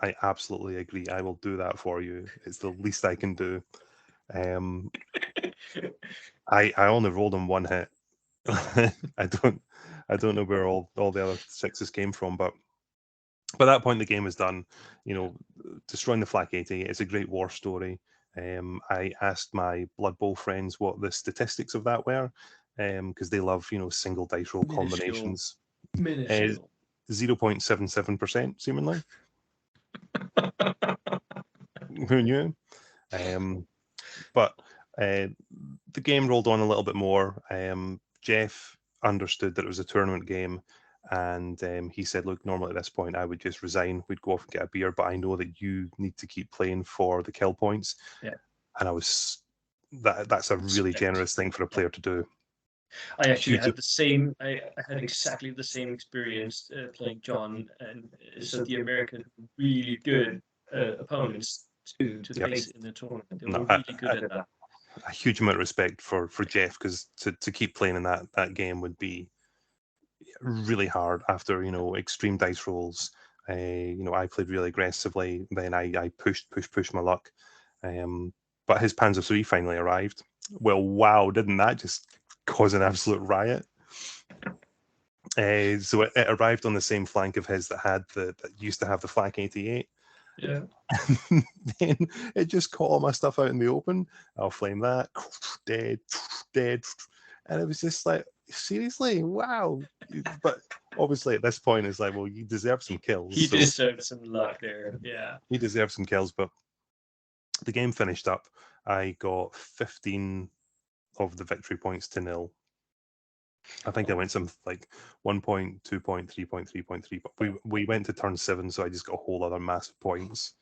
I absolutely agree. I will do that for you. It's the least I can do. I only rolled him 1 hit. I don't know where all the other 6s came from, but by that point the game is done. Destroying the Flak 88. It's a great war story. I asked my Blood Bowl friends what the statistics of that were, because they love single dice roll combinations. 0.77% seemingly. Who knew? But the game rolled on a little bit more. Jeff understood that it was a tournament game, and he said, "Look, normally at this point I would just resign. We'd go off and get a beer, but I know that you need to keep playing for the kill points." Yeah. And that's a really generous thing for a player to do. I actually had the same. I had exactly the same experience playing John, and so the American really good opponents to the base in the tournament. They were really good at that. A huge amount of respect for Jeff, because to keep playing in that game would be really hard after extreme dice rolls. I played really aggressively. Then I pushed my luck. But his Panzer III finally arrived. Well, wow, didn't that just cause an absolute riot? So it arrived on the same flank of his that used to have the Flak 88. Yeah. Then it just caught all my stuff out in the open. I'll flame that. Dead. And it was just like, seriously? Wow. But obviously at this point it's like, well, you deserve some kills. He deserved some luck there. Yeah. He deserved some kills, but the game finished up. I got 15 of the victory points to 0. I think I went some like 1 point, 2 point, 3 point, 3.3, but we went to turn 7, so I just got a whole other massive points.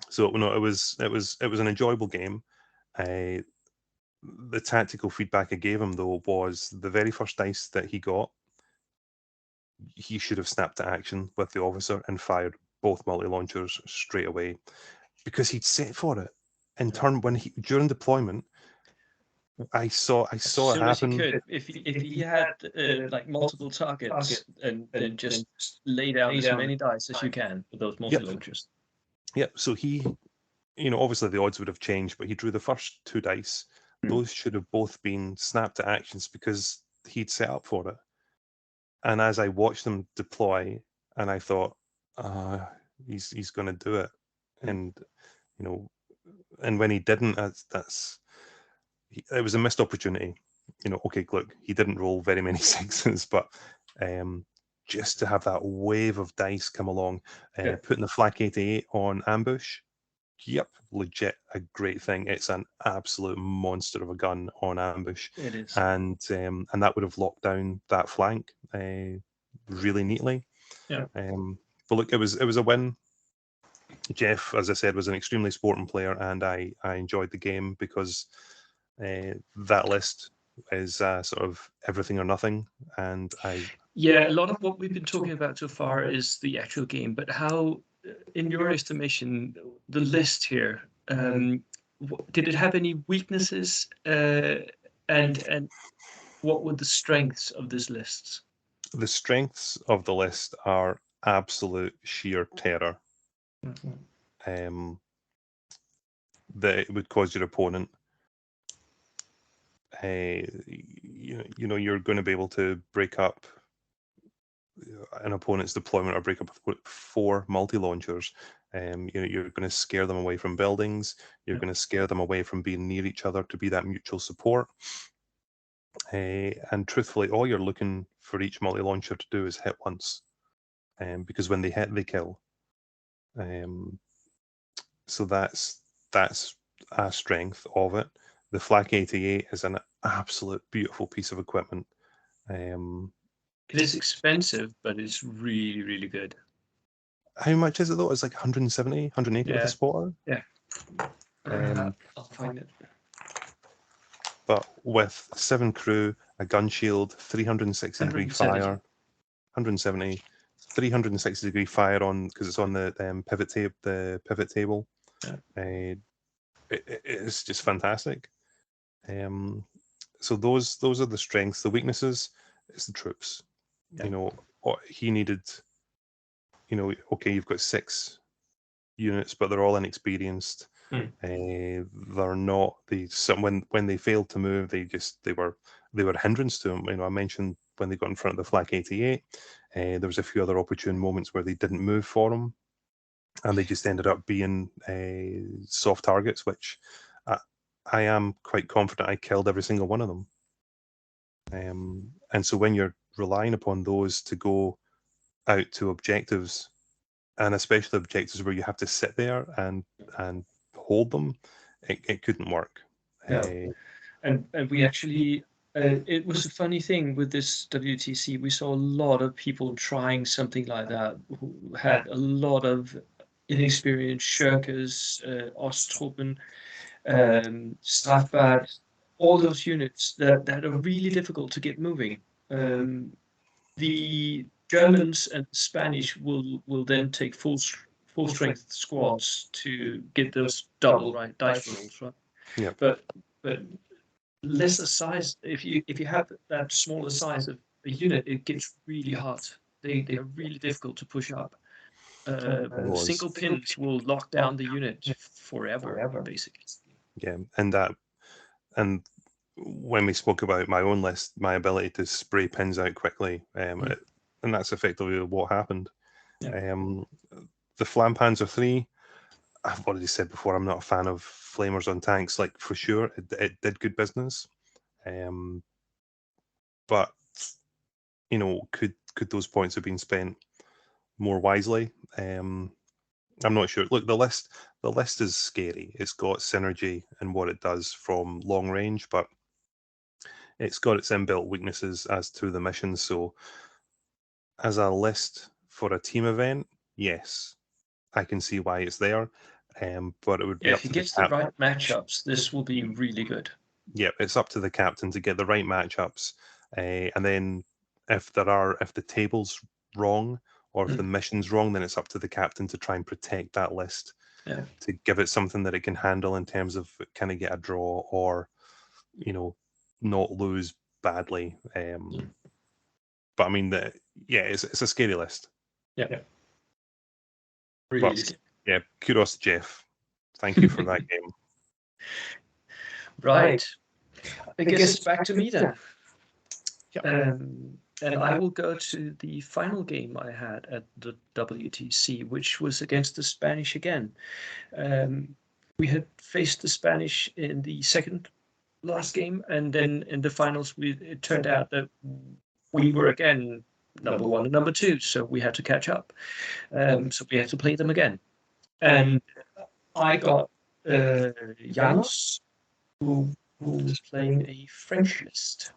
So no, it was an enjoyable game. The tactical feedback I gave him though was the very first dice that he got, he should have snapped to action with the officer and fired both multi-launchers straight away, because he'd set for it. In turn, during deployment, I saw As it soon as he happen. could, if he had like multiple targets, and then just lay down as many dice as you can with those multi-launchers. Yep. So he, obviously the odds would have changed, but he drew the first 2 dice. Those should have both been snap to actions because he'd set up for it. And as I watched them deploy, and I thought, he's going to do it, and and when he didn't, it was a missed opportunity. Okay, look, he didn't roll very many 6s, but just to have that wave of dice come along, putting the Flak 88 on ambush, yep, legit a great thing. It's an absolute monster of a gun on ambush. It is. And that would have locked down that flank really neatly. Yeah. But look, it was a win. Jeff, as I said, was an extremely sporting player, and I enjoyed the game because that list is sort of everything or nothing. And Yeah, a lot of what we've been talking about so far is the actual game, but how, in your estimation, the list here, did it have any weaknesses, and what were the strengths of this list? The strengths of the list are absolute sheer terror. That it would cause your opponent. You're going to be able to break up an opponent's deployment or break up 4 multi-launchers. You're going to scare them away from buildings. You're going to scare them away from being near each other to be that mutual support. And truthfully, all you're looking for each multi-launcher to do is hit once, because when they hit, they kill. So that's a strength of it. The Flak 88 is an absolute beautiful piece of equipment. It is expensive, but it's really, really good. How much is it though? It's like 170, 180 with a spotter. Yeah. I'll find it. But with 7 crew, a gun shield, 360 degree fire, 170, 360 degree fire on, because it's on the pivot table. Yeah. It's just fantastic. So those are the strengths. The weaknesses is the troops. Yeah. He needed. Okay, you've got 6 units, but they're all inexperienced. They're not when they failed to move, they were a hindrance to him. I mentioned when they got in front of the Flak 88, there was a few other opportune moments where they didn't move for him, and they just ended up being soft targets, which I am quite confident I killed every single one of them. And so when you're relying upon those to go out to objectives, and especially objectives where you have to sit there and hold them, it couldn't work. Yeah. And we actually, it was a funny thing with this WTC. We saw a lot of people trying something like that who had a lot of inexperienced shirkers, Osttruppen, Strafbad, all those units that are really difficult to get moving. The Germans and the Spanish will then take full strength squads to get those double dice rolls, right? Yeah. But lesser size, if you have that smaller size of a unit, it gets really hard. They are really difficult to push up. Single pins will lock down the unit forever, basically. Yeah, and when we spoke about my own list, my ability to spray pins out quickly, and that's effectively what happened. Yeah. The Flampanzer 3, I've already said before, I'm not a fan of flamers on tanks. Like, for sure, it did good business, but could those points have been spent more wisely? I'm not sure. Look, the list is scary. It's got synergy in what it does from long range, but it's got its inbuilt weaknesses as to the missions. So as a list for a team event, yes, I can see why it's there. But it would be Yeah, up if he to the gets the right matchups, this will be really good. Yeah, it's up to the captain to get the right matchups, and then if the table's wrong or if the mission's wrong, then it's up to the captain to try and protect that list, Yeah. to give it something that it can handle in terms of kind of get a draw or, not lose badly. But I mean, it's a scary list. Yeah. Really But scary. yeah, kudos to Jeff. Thank you for that game. Right. I guess it's back to me then. Yep. And I will go to the final game I had at the WTC, which was against the Spanish again. We had faced the Spanish in the second last game, and then in the finals, it turned out that we were again number 1 and number 2, so we had to catch up. So we had to play them again. And I got Janos, who was playing a French list.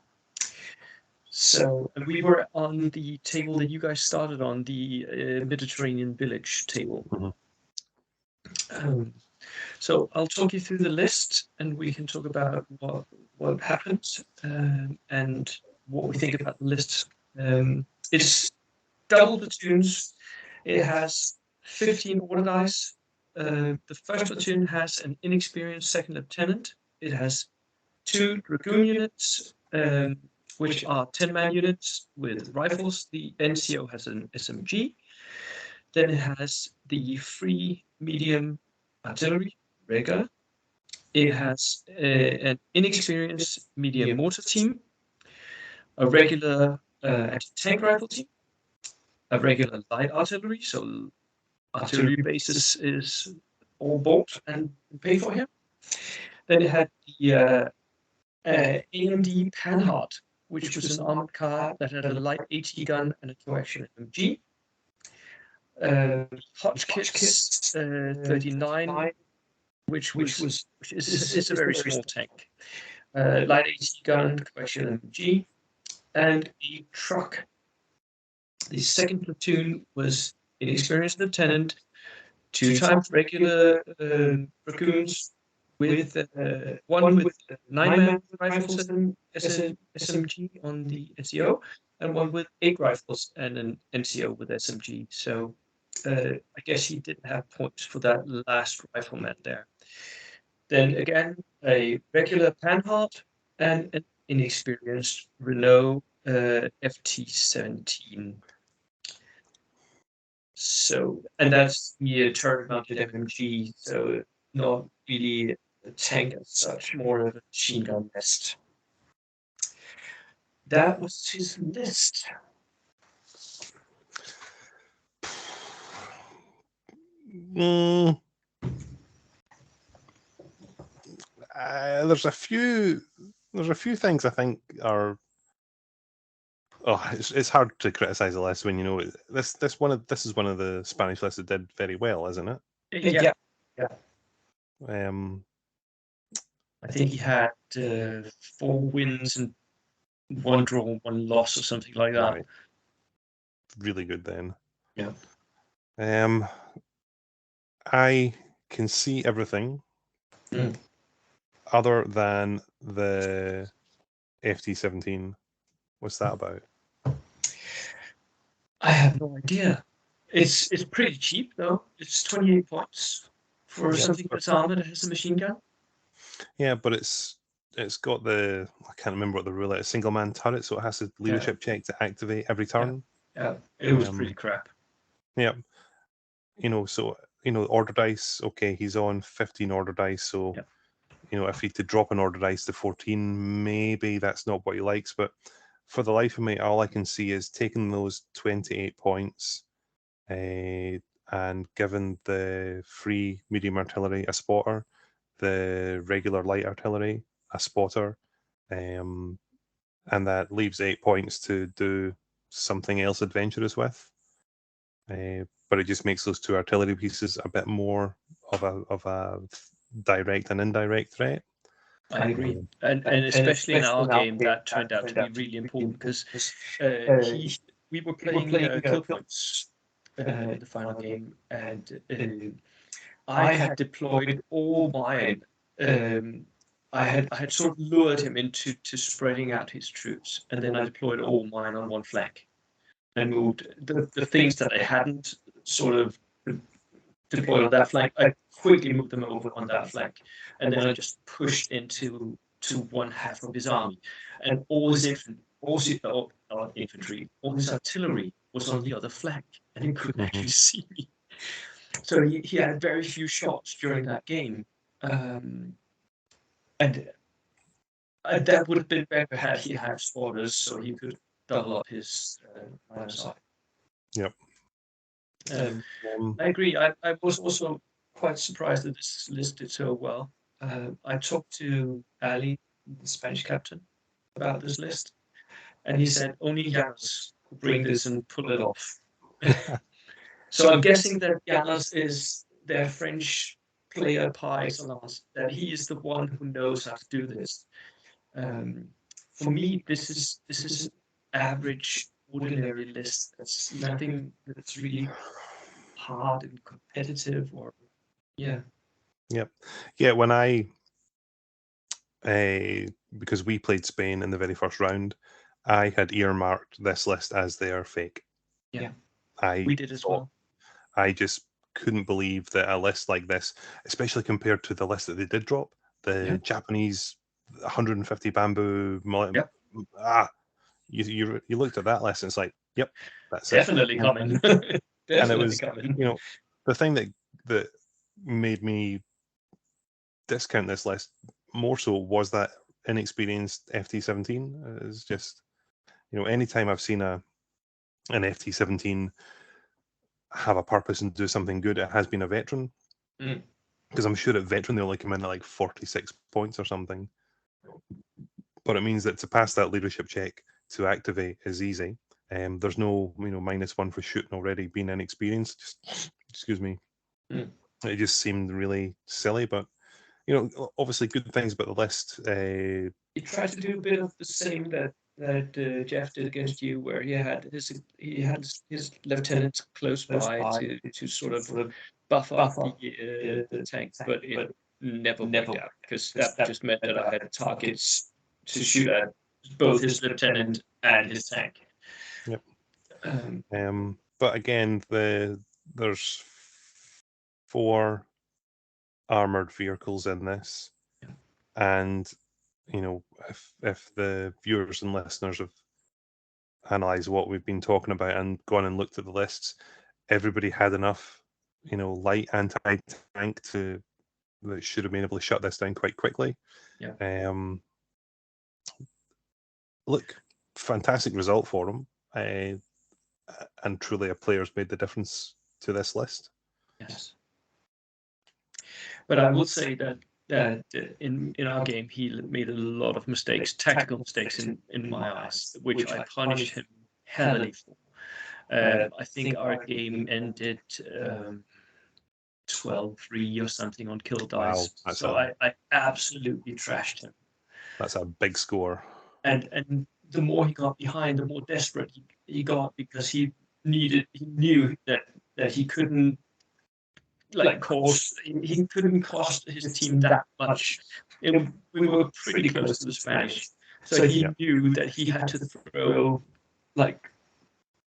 So we were on the table that you guys started on, the Mediterranean village table. So I'll talk you through the list, and we can talk about what happened and what we think about the list. It's double platoons. It has 15 order dice. The first platoon has an inexperienced second lieutenant. It has 2 dragoon units, which are 10-man units with rifles. The NCO has an SMG. Then it has the free medium artillery, regular. It has an inexperienced medium mortar team, a regular anti-tank rifle team, a regular light artillery, so artillery basis is all bought and paid for here. Then it had the AMD Panhard, which was an armored car that had a light AT gun and a coaxial MG. Hotchkiss 39, which is a very small tank. Light AT gun, coaxial MG, and a truck. The second platoon was inexperienced lieutenant, 2 times regular dragoons, with one with 9-man rifles and SMG on the NCO, and one with 8 rifles and an NCO with SMG. So I guess he didn't have points for that last rifleman there. Then again, a regular Panhard and an inexperienced Renault FT-17. So, and that's the turret-mounted MMG, so not really a tank as such, more of a machine gun list. That was his list. There's a few things I think are. Oh, it's hard to criticize a list when you know this is one of the Spanish lists that did very well, isn't it? Yeah. I think he had 4 wins and 1 draw, 1 loss, or something like that. Right. Really good then. Yeah. I can see everything other than the FT-17. What's that about? I have no idea. It's pretty cheap though. It's 28 points for something that's armored that has a machine gun. Yeah, but it's got the, I can't remember what the rule is, single man turret, so it has a leadership check to activate every turn. Yeah, it was pretty crap. Yeah. So order dice, okay, he's on 15 order dice, so if he to drop an order dice to 14, maybe that's not what he likes. But for the life of me, all I can see is taking those 28 points and giving the free medium artillery a spotter, the regular light artillery a spotter, and that leaves 8 points to do something else adventurous with. But it just makes those 2 artillery pieces a bit more of a direct and indirect threat. I agree, and especially in our game, that turned out to be really important because we were playing kill points in the final game, and I had deployed all mine. I had sort of lured him into spreading out his troops, and then I deployed all mine on one flank and moved the things that I hadn't sort of deployed on that flank. I quickly moved them over on that flank, and then I just pushed into one half of his army, and all his infantry, all his artillery was on the other flank, and he couldn't actually see me. So he had very few shots during that game, and that would have been better had he had spotters, so he could double up his line of sight. Yep. I agree. I was also quite surprised that this list did so well. I talked to Ali, the Spanish captain, about this list, and he said only Janus could bring this and pull it off. So I'm guessing that Janus is their French player par excellence, that he is the one who knows how to do this. For me, this is an average, ordinary list. That's nothing that's really hard and competitive, or yeah. When because we played Spain in the very first round, I had earmarked this list as their fake. Yeah, we did as well. I just couldn't believe that a list like this, especially compared to the list that they did drop, the Japanese 150 bamboo. Yep. You looked at that list and it's like, yep, that's definitely coming. And it was coming. The thing that made me discount this list more so was that inexperienced FT17. Is just, anytime I've seen an FT17 have a purpose and do something good, it has been a veteran. Because I'm sure at veteran they only come in at like 46 points or something. But it means that to pass that leadership check to activate is easy. There's no -1 for shooting already, being inexperienced. Just excuse me. It just seemed really silly, but obviously good things about the list. He tried to do a bit of the same that Jeff did against you, where he had his lieutenants close by to sort of buff up the tanks, but it never worked out because that just meant that I had targets to shoot at both his lieutenant and his tank. Yep. But again, there's 4 armored vehicles in this, and if the viewers and listeners have analysed what we've been talking about and gone and looked at the lists, everybody had enough light anti-tank that should have been able to shut this down quite quickly. Look, fantastic result for them, and truly a player's made the difference to this list. Yes, but I will say that in our game he made a lot of mistakes, tactical mistakes in my eyes, which I punished him heavily for. I think our game ended 12-3 or something on kill dice. Wow, so I absolutely trashed him. That's a big score. And the more he got behind, the more desperate he got, because he knew that he couldn't he couldn't cost his team that much. We were pretty close to the Spanish, so he knew that he had to throw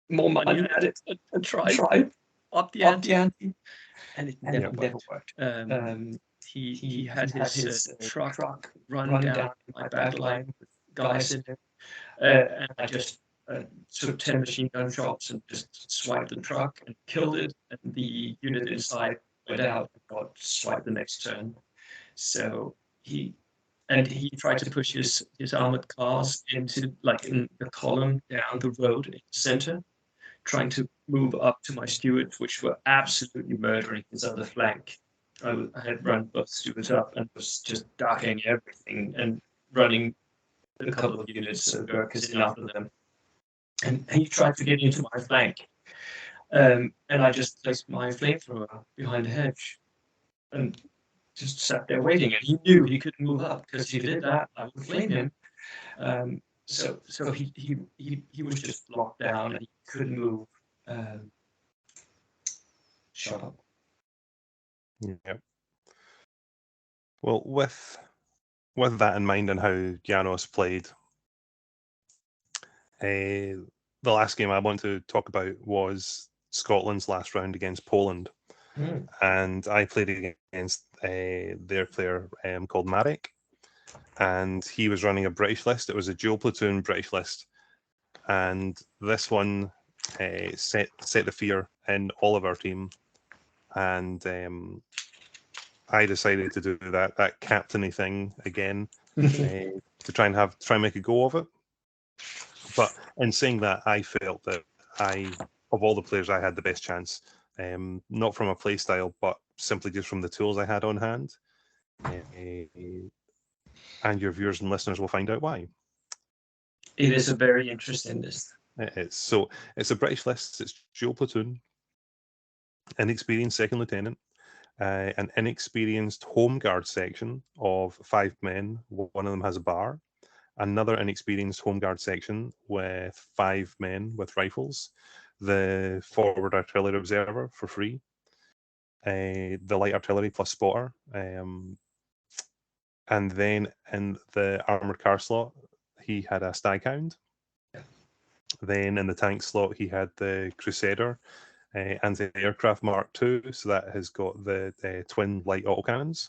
more money at it and try up the ante, and it never worked. He had his truck run down my back line with guys in it, and I just took 10 machine gun shots and just swiped the truck and killed it, and the unit inside went out and got swiped the next turn. So he tried to push his armored cars into in the column down the road in the center, trying to move up to my stewards, which were absolutely murdering his other flank. I had run both stewards up and was just darking everything and running a couple of units of Gurkhas in after them. And he tried to get into my flank. And I just placed my flamethrower behind the hedge and just sat there waiting, and he knew he couldn't move up, because if he did that, I would flame him. So he was just locked down, and he couldn't move. Shut up. Yeah. Well, with that in mind and how Janos played, the last game I want to talk about was Scotland's last round against Poland. And I played against their player called Marek, and he was running a British list. It was a dual platoon British list, and this one set the fear in all of our team, and I decided to do that captainy thing again to try and make a go of it. But in saying that, I felt that of all the players, I had the best chance. Not from a play style, but simply just from the tools I had on hand. And your viewers and listeners will find out why. It is a very interesting list. It's a British list. It's dual platoon, inexperienced second lieutenant, an inexperienced home guard section of 5 men. One of them has a bar. Another inexperienced home guard section with 5 men with rifles. The forward artillery observer for free. The light artillery plus spotter. And then in the armoured car slot, he had a Staghound. Then in the tank slot, he had the Crusader anti-aircraft Mark II, so that has got the twin light autocannons.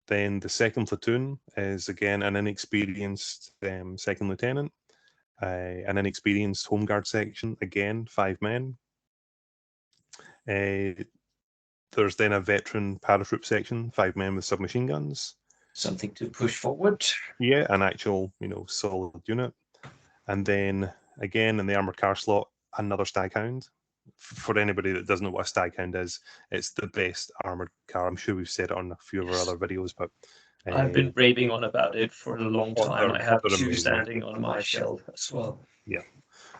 Then the second platoon is again an inexperienced second lieutenant, an inexperienced home guard section, again 5 men. There's then a veteran paratroop section, 5 men with submachine guns. Something to push forward. Yeah, an actual, solid unit. And then again in the armored car slot, another Staghound. For anybody that doesn't know what a Staghound is, it's the best armored car. I'm sure we've said it on a few of our other videos, but I've been raving on about it for a long time. I have 2 amazing. standing on my shelf as well. Yeah,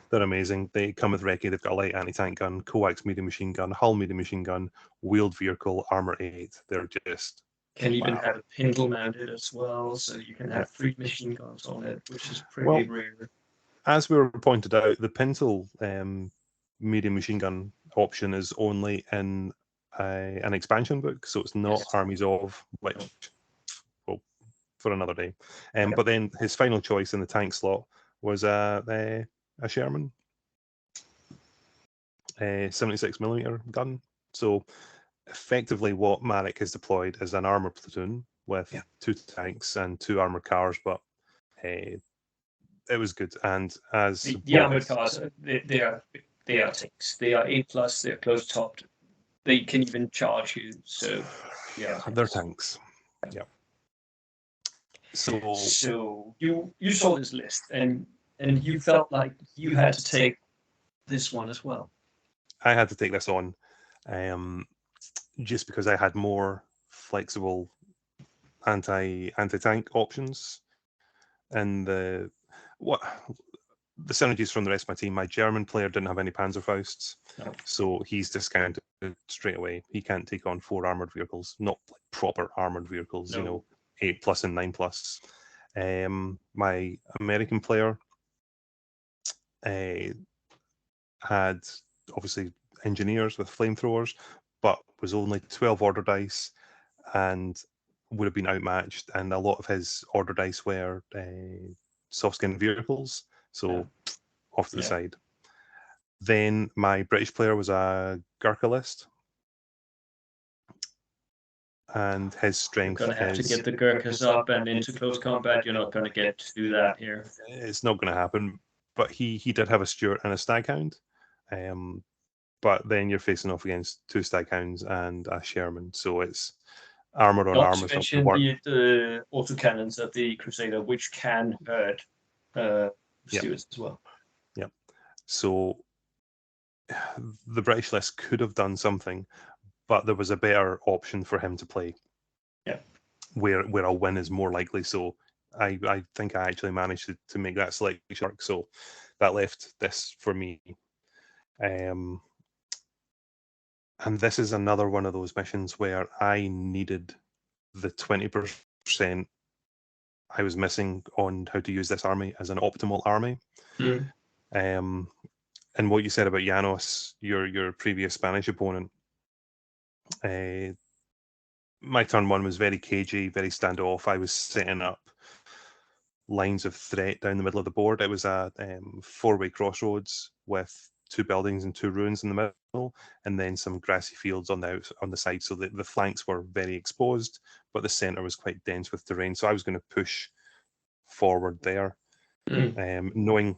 they're amazing. They come with recce. They've got a light anti-tank gun, coax medium machine gun, hull medium machine gun, wheeled vehicle, armor 8. They're just can even have a pindle mounted as well, so you can have 3 machine guns on it, which is pretty rare. As we were pointed out, the pintle medium machine gun option is only in an expansion book, so it's not Armies of, which, well, for another day. But then his final choice in the tank slot was a Sherman 76mm gun. So effectively what Marek has deployed is an armour platoon with 2 tanks and 2 armoured cars, but it was good. And as the armoured cars, they are tanks. They are 8+. They're close topped. They can even charge you. So yeah, they're tanks. Yeah. So you saw this list and you felt like you had to take this one as well. I had to take this on, just because I had more flexible anti-tank options, and the synergies from the rest of my team. My German player didn't have any Panzerfausts, so he's discounted straight away. He can't take on 4 armored vehicles, not like proper armored vehicles, 8+ and 9+. My American player had obviously engineers with flamethrowers, but was only 12 order dice and would have been outmatched. And a lot of his order dice were soft skin vehicles, so off to the side. Then my British player was a Gurkha list, and his strength. You're going to have to get the Gurkhas up and into close combat. You're not going to get to do that here. It's not going to happen. But he did have a Stuart and a Staghound. But then you're facing off against 2 Staghounds and a Sherman, so it's armor on armor. Not to mention the autocannons of the Crusader, which can hurt Stuarts as well. Yeah. So the British list could have done something, but there was a better option for him to play. Yeah. Where a win is more likely. So I think I actually managed to make that selection work. So that left this for me. And this is another one of those missions where I needed the 20% I was missing on how to use this army as an optimal army. And what you said about Janos, your previous Spanish opponent, my turn one was very cagey, very standoff. I was setting up lines of threat down the middle of the board. It was a 4-way crossroads with 2 buildings and 2 ruins in the middle, and then some grassy fields on the side. So the flanks were very exposed, but the centre was quite dense with terrain. So I was going to push forward there, knowing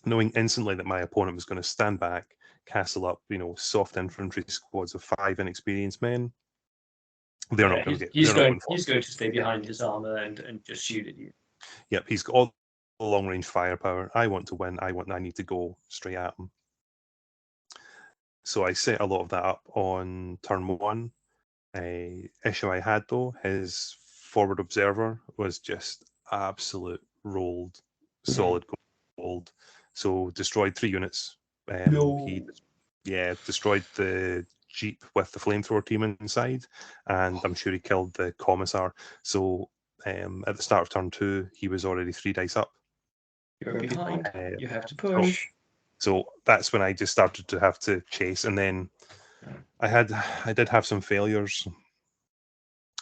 instantly that my opponent was going to stand back, castle up, soft infantry squads of 5 inexperienced men. They're not going to get. He's going to stay behind his armor and just shoot at you. Yep, he's got all the long range firepower. I want to win. I need to go straight at him. So I set a lot of that up on turn 1. Issue I had though, his forward observer was just absolute rolled, solid gold. So destroyed 3 units. He destroyed the Jeep with the flamethrower team inside, and I'm sure he killed the commissar. So at the start of turn 2, he was already 3 dice up. You're behind. You have to push. So that's when I just started to have to chase, and then I did have some failures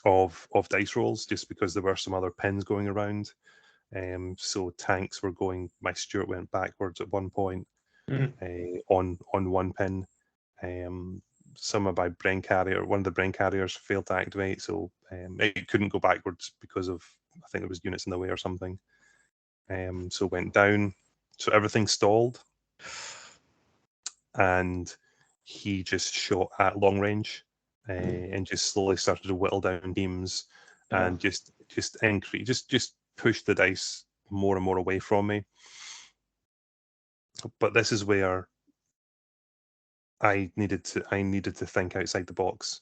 of dice rolls just because there were some other pins going around. So tanks were going. My Stuart went backwards at one point on one pin. Some of my one of the brain carriers failed to activate, so it couldn't go backwards because of, I think there was units in the way or something. So went down. So everything stalled, and he just shot at long range and just slowly started to whittle down teams and just increase, just push the dice more and more away from me. But this is where I needed to think outside the box.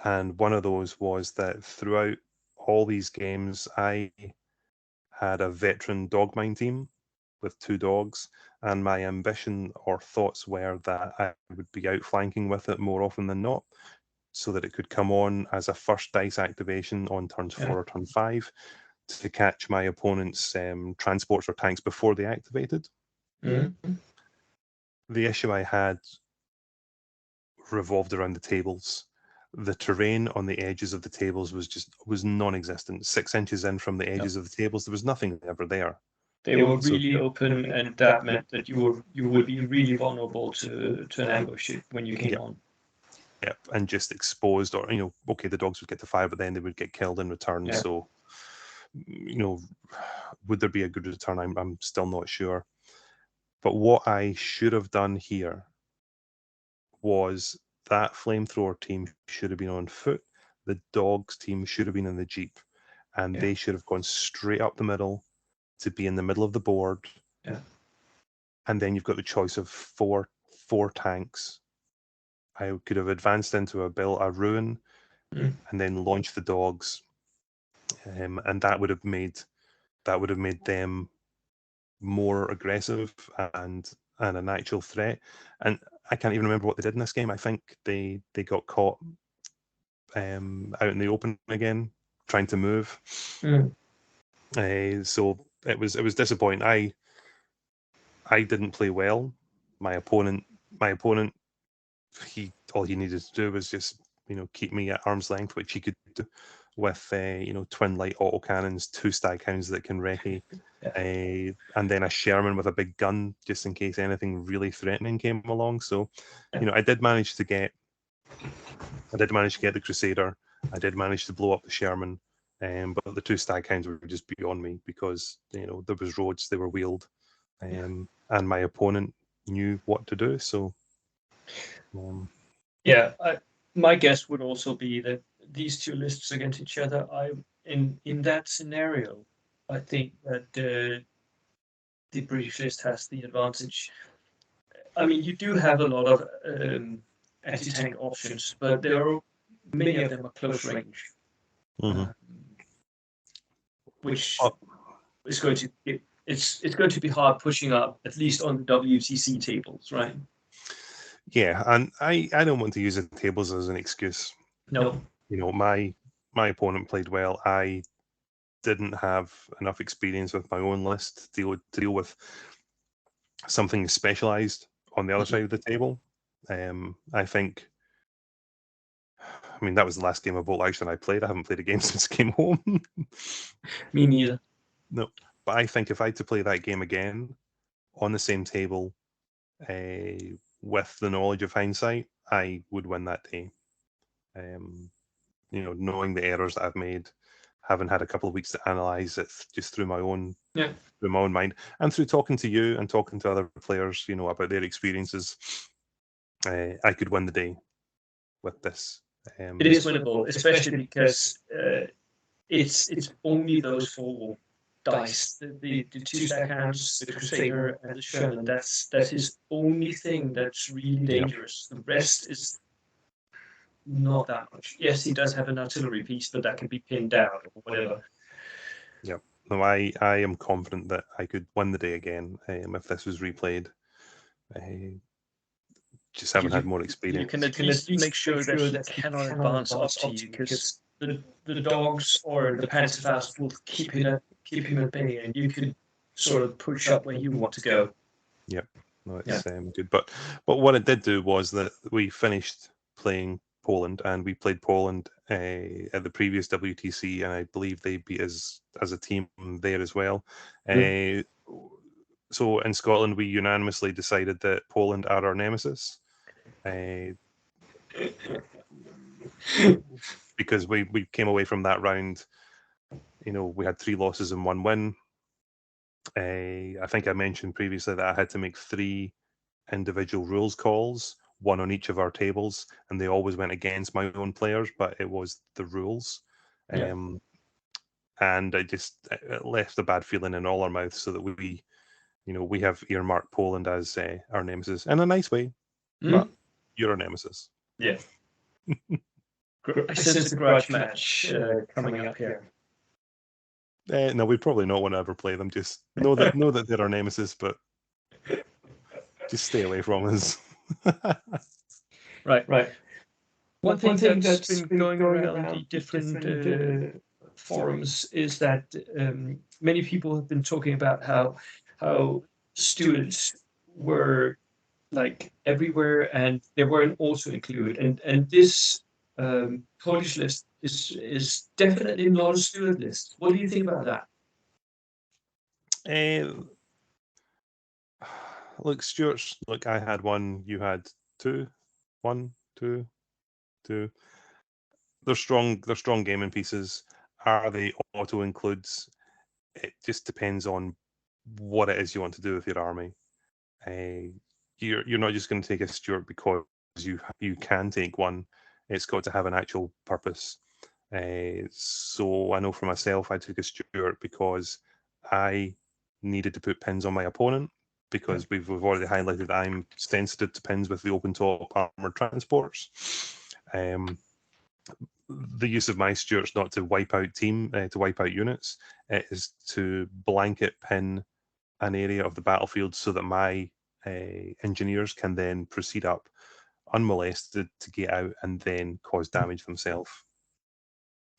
And one of those was that throughout all these games, I had a veteran dog mine team with 2 dogs, and my ambition or thoughts were that I would be outflanking with it more often than not, so that it could come on as a first dice activation on turns 4 or turn 5 to catch my opponent's transports or tanks before they activated. The issue I had revolved around the tables. The terrain on the edges of the tables was non-existent. 6 inches in from the edges of the tables, there was nothing ever there. They were really open, and that meant that you would be really vulnerable to an ambush when you came on. Yep, and just exposed, or okay, the dogs would get to fire, but then they would get killed in return. So, would there be a good return? I'm still not sure. But what I should have done here was that flamethrower team should have been on foot. The dogs team should have been in the Jeep, and they should have gone straight up the middle to be in the middle of the board. And then you've got the choice of four tanks. I could have advanced into a ruin and then launched the dogs, and that would have made them more aggressive and an actual threat. And I can't even remember what they did in this game. I think they got caught out in the open again, trying to move. So it was disappointing. I didn't play well. My opponent, all he needed to do was just keep me at arm's length, which he could do with twin light autocannons, 2 staghounds that can recce, and then a Sherman with a big gun just in case anything really threatening came along. So I did manage to get the Crusader. I did manage to blow up the Sherman, but the 2 staghounds were just beyond me because there was roads, they were wheeled, and my opponent knew what to do. So my guess would also be that these 2 lists against each other, in that scenario, I think that the British list has the advantage. I mean, you do have a lot of anti-tank options, but many of them are close range, which is going to it's going to be hard pushing up, at least on the WTC tables, right? Yeah, and I don't want to use the tables as an excuse. No. my opponent played well. I didn't have enough experience with my own list to deal with something specialized on the other side of the table. I think, that was the last game of Bolt Action I played. I haven't played a game since I came home. Me neither. No, but I think if I had to play that game again on the same table, with the knowledge of hindsight, I would win that day. Knowing the errors that I've made, having had a couple of weeks to analyze it just through my own mind, and through talking to you and talking to other players, about their experiences, I could win the day with this. It is winnable, especially because it's only those 4 dice, the 2 stack hounds, the Crusader, and the Sherman. That's his only thing that's really dangerous. The rest is not that much. Yes, he does have an artillery piece, but that can be pinned down or whatever. Yeah. No, I am confident that I could win the day again if this was replayed. I just haven't had more experience. You can at least make sure that he cannot advance up to you, because the dogs or the Panzerfaust will keep him at bay, and you can sort of push up where you want to go. Yep. No, it's good. But what it did do was that we finished playing Poland, and we played Poland at the previous WTC, and I believe they beat us as a team there as well. So in Scotland, we unanimously decided that Poland are our nemesis. Because we came away from that round, we had 3 losses and 1 win. I think I mentioned previously that I had to make 3 individual rules calls, 1 on each of our tables, and they always went against my own players, but it was the rules. And it left a bad feeling in all our mouths, so that we have earmarked Poland as our nemesis in a nice way, but you're our nemesis. Yeah. I sense a grudge match coming up here. No, we'd probably not want to ever play them. Just know that they're our nemesis, but just stay away from us. Right. One thing that's been going around the different forums is that many people have been talking about how stewards were like everywhere, and they weren't also included. And this Polish list is definitely not a steward list. What do you think about that? Look, Stuart's. Look, I had 1. You had 2. 1, 2, 2. They're strong. They're strong gaming pieces. Are they auto includes? It just depends on what it is you want to do with your army. You're not just going to take a Stuart because you can take one. It's got to have an actual purpose. So I know for myself, I took a Stuart because I needed to put pins on my opponent, because we've already highlighted that I'm sensitive to pins with the open top armored transports. The use of my Stuart's not to wipe out units. It is to blanket pin an area of the battlefield so that my engineers can then proceed up unmolested to get out and then cause damage themselves.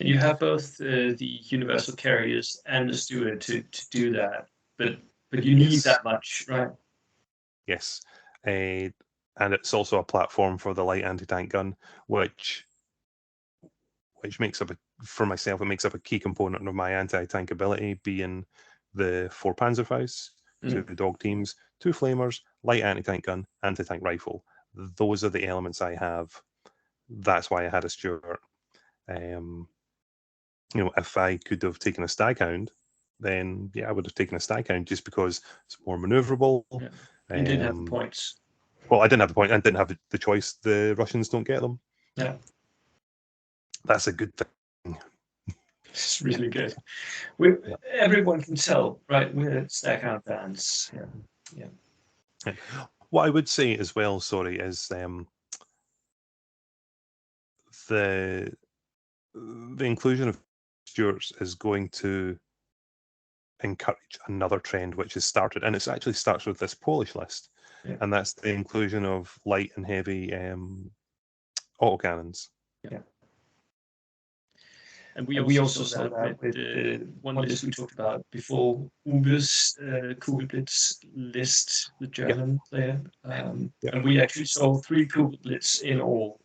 You have both the universal carriers and the steward to do that, but you need that much, right? Yes, and it's also a platform for the light anti-tank gun, which makes up for myself. It makes up a key component of my anti-tank ability, being the 4 Panzerfausts, 2 dog teams, 2 flamers, light anti-tank gun, anti-tank rifle. Those are the elements I have. That's why I had a Stuart. If I could have taken a Staghound, then I would have taken a Staghound, just because it's more maneuverable. Yeah. You didn't have the points. Well, I didn't have the point. I didn't have the choice. The Russians don't get them. Yeah. That's a good thing. It's really good. Everyone can tell, right? We're Staghound fans. Yeah. What I would say as well, is the inclusion of Stuarts is going to encourage another trend which has started, and it actually starts with this Polish list, and that's the inclusion of light and heavy autocannons. Yeah. And we also saw that with the one list we talked about before, Uwe's Kugelblitz list, the German player. And we actually saw 3 Kugelblitz in all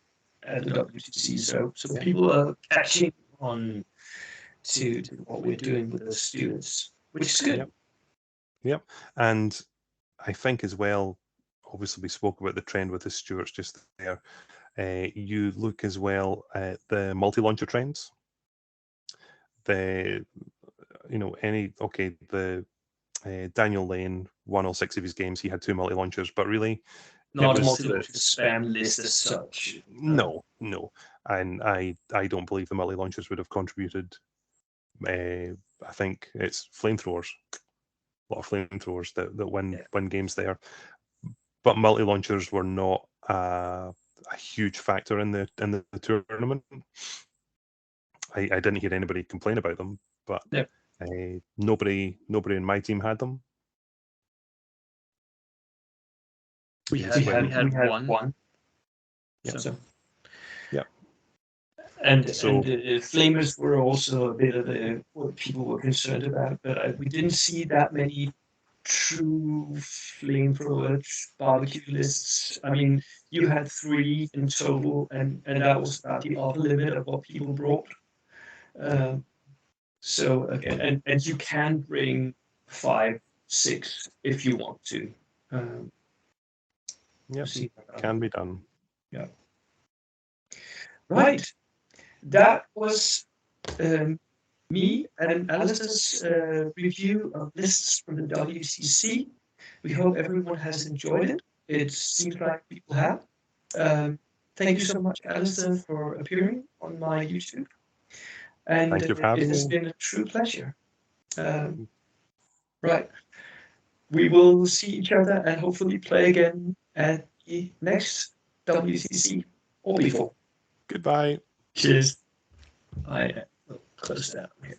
at the WTC. So people are catching on to what we're doing with the students, which is good. Yep. And I think as well, obviously we spoke about the trend with the stewards just there. You look as well at the multi-launcher trends. The Daniel Lane won all 6 of his games. He had 2 multi-launchers, but really not a multi-launcher spam list as such. No. And I don't believe the multi-launchers would have contributed. I think it's flamethrowers. A lot of flamethrowers that win games there. But multi-launchers were not a huge factor in the tournament. I didn't hear anybody complain about them, but nobody in my team had them. We had one. Yeah. And the flamers were also a bit of what people were concerned about, but we didn't see that many true flamethrower barbecue lists. I mean, you had 3 in total, and that was about the upper limit of what people brought. So again, and you can bring 5, 6 if you want to. Yes, can be done. Yeah. Right. That was me and Alistair's review of lists from the WTC. We hope everyone has enjoyed it. It seems like people have. Thank you so much, Alistair, for appearing on my YouTube. And thank you for having me. It has been a true pleasure. Right. We will see each other and hopefully play again at the next WTC or before. Goodbye. Cheers. I will close that here.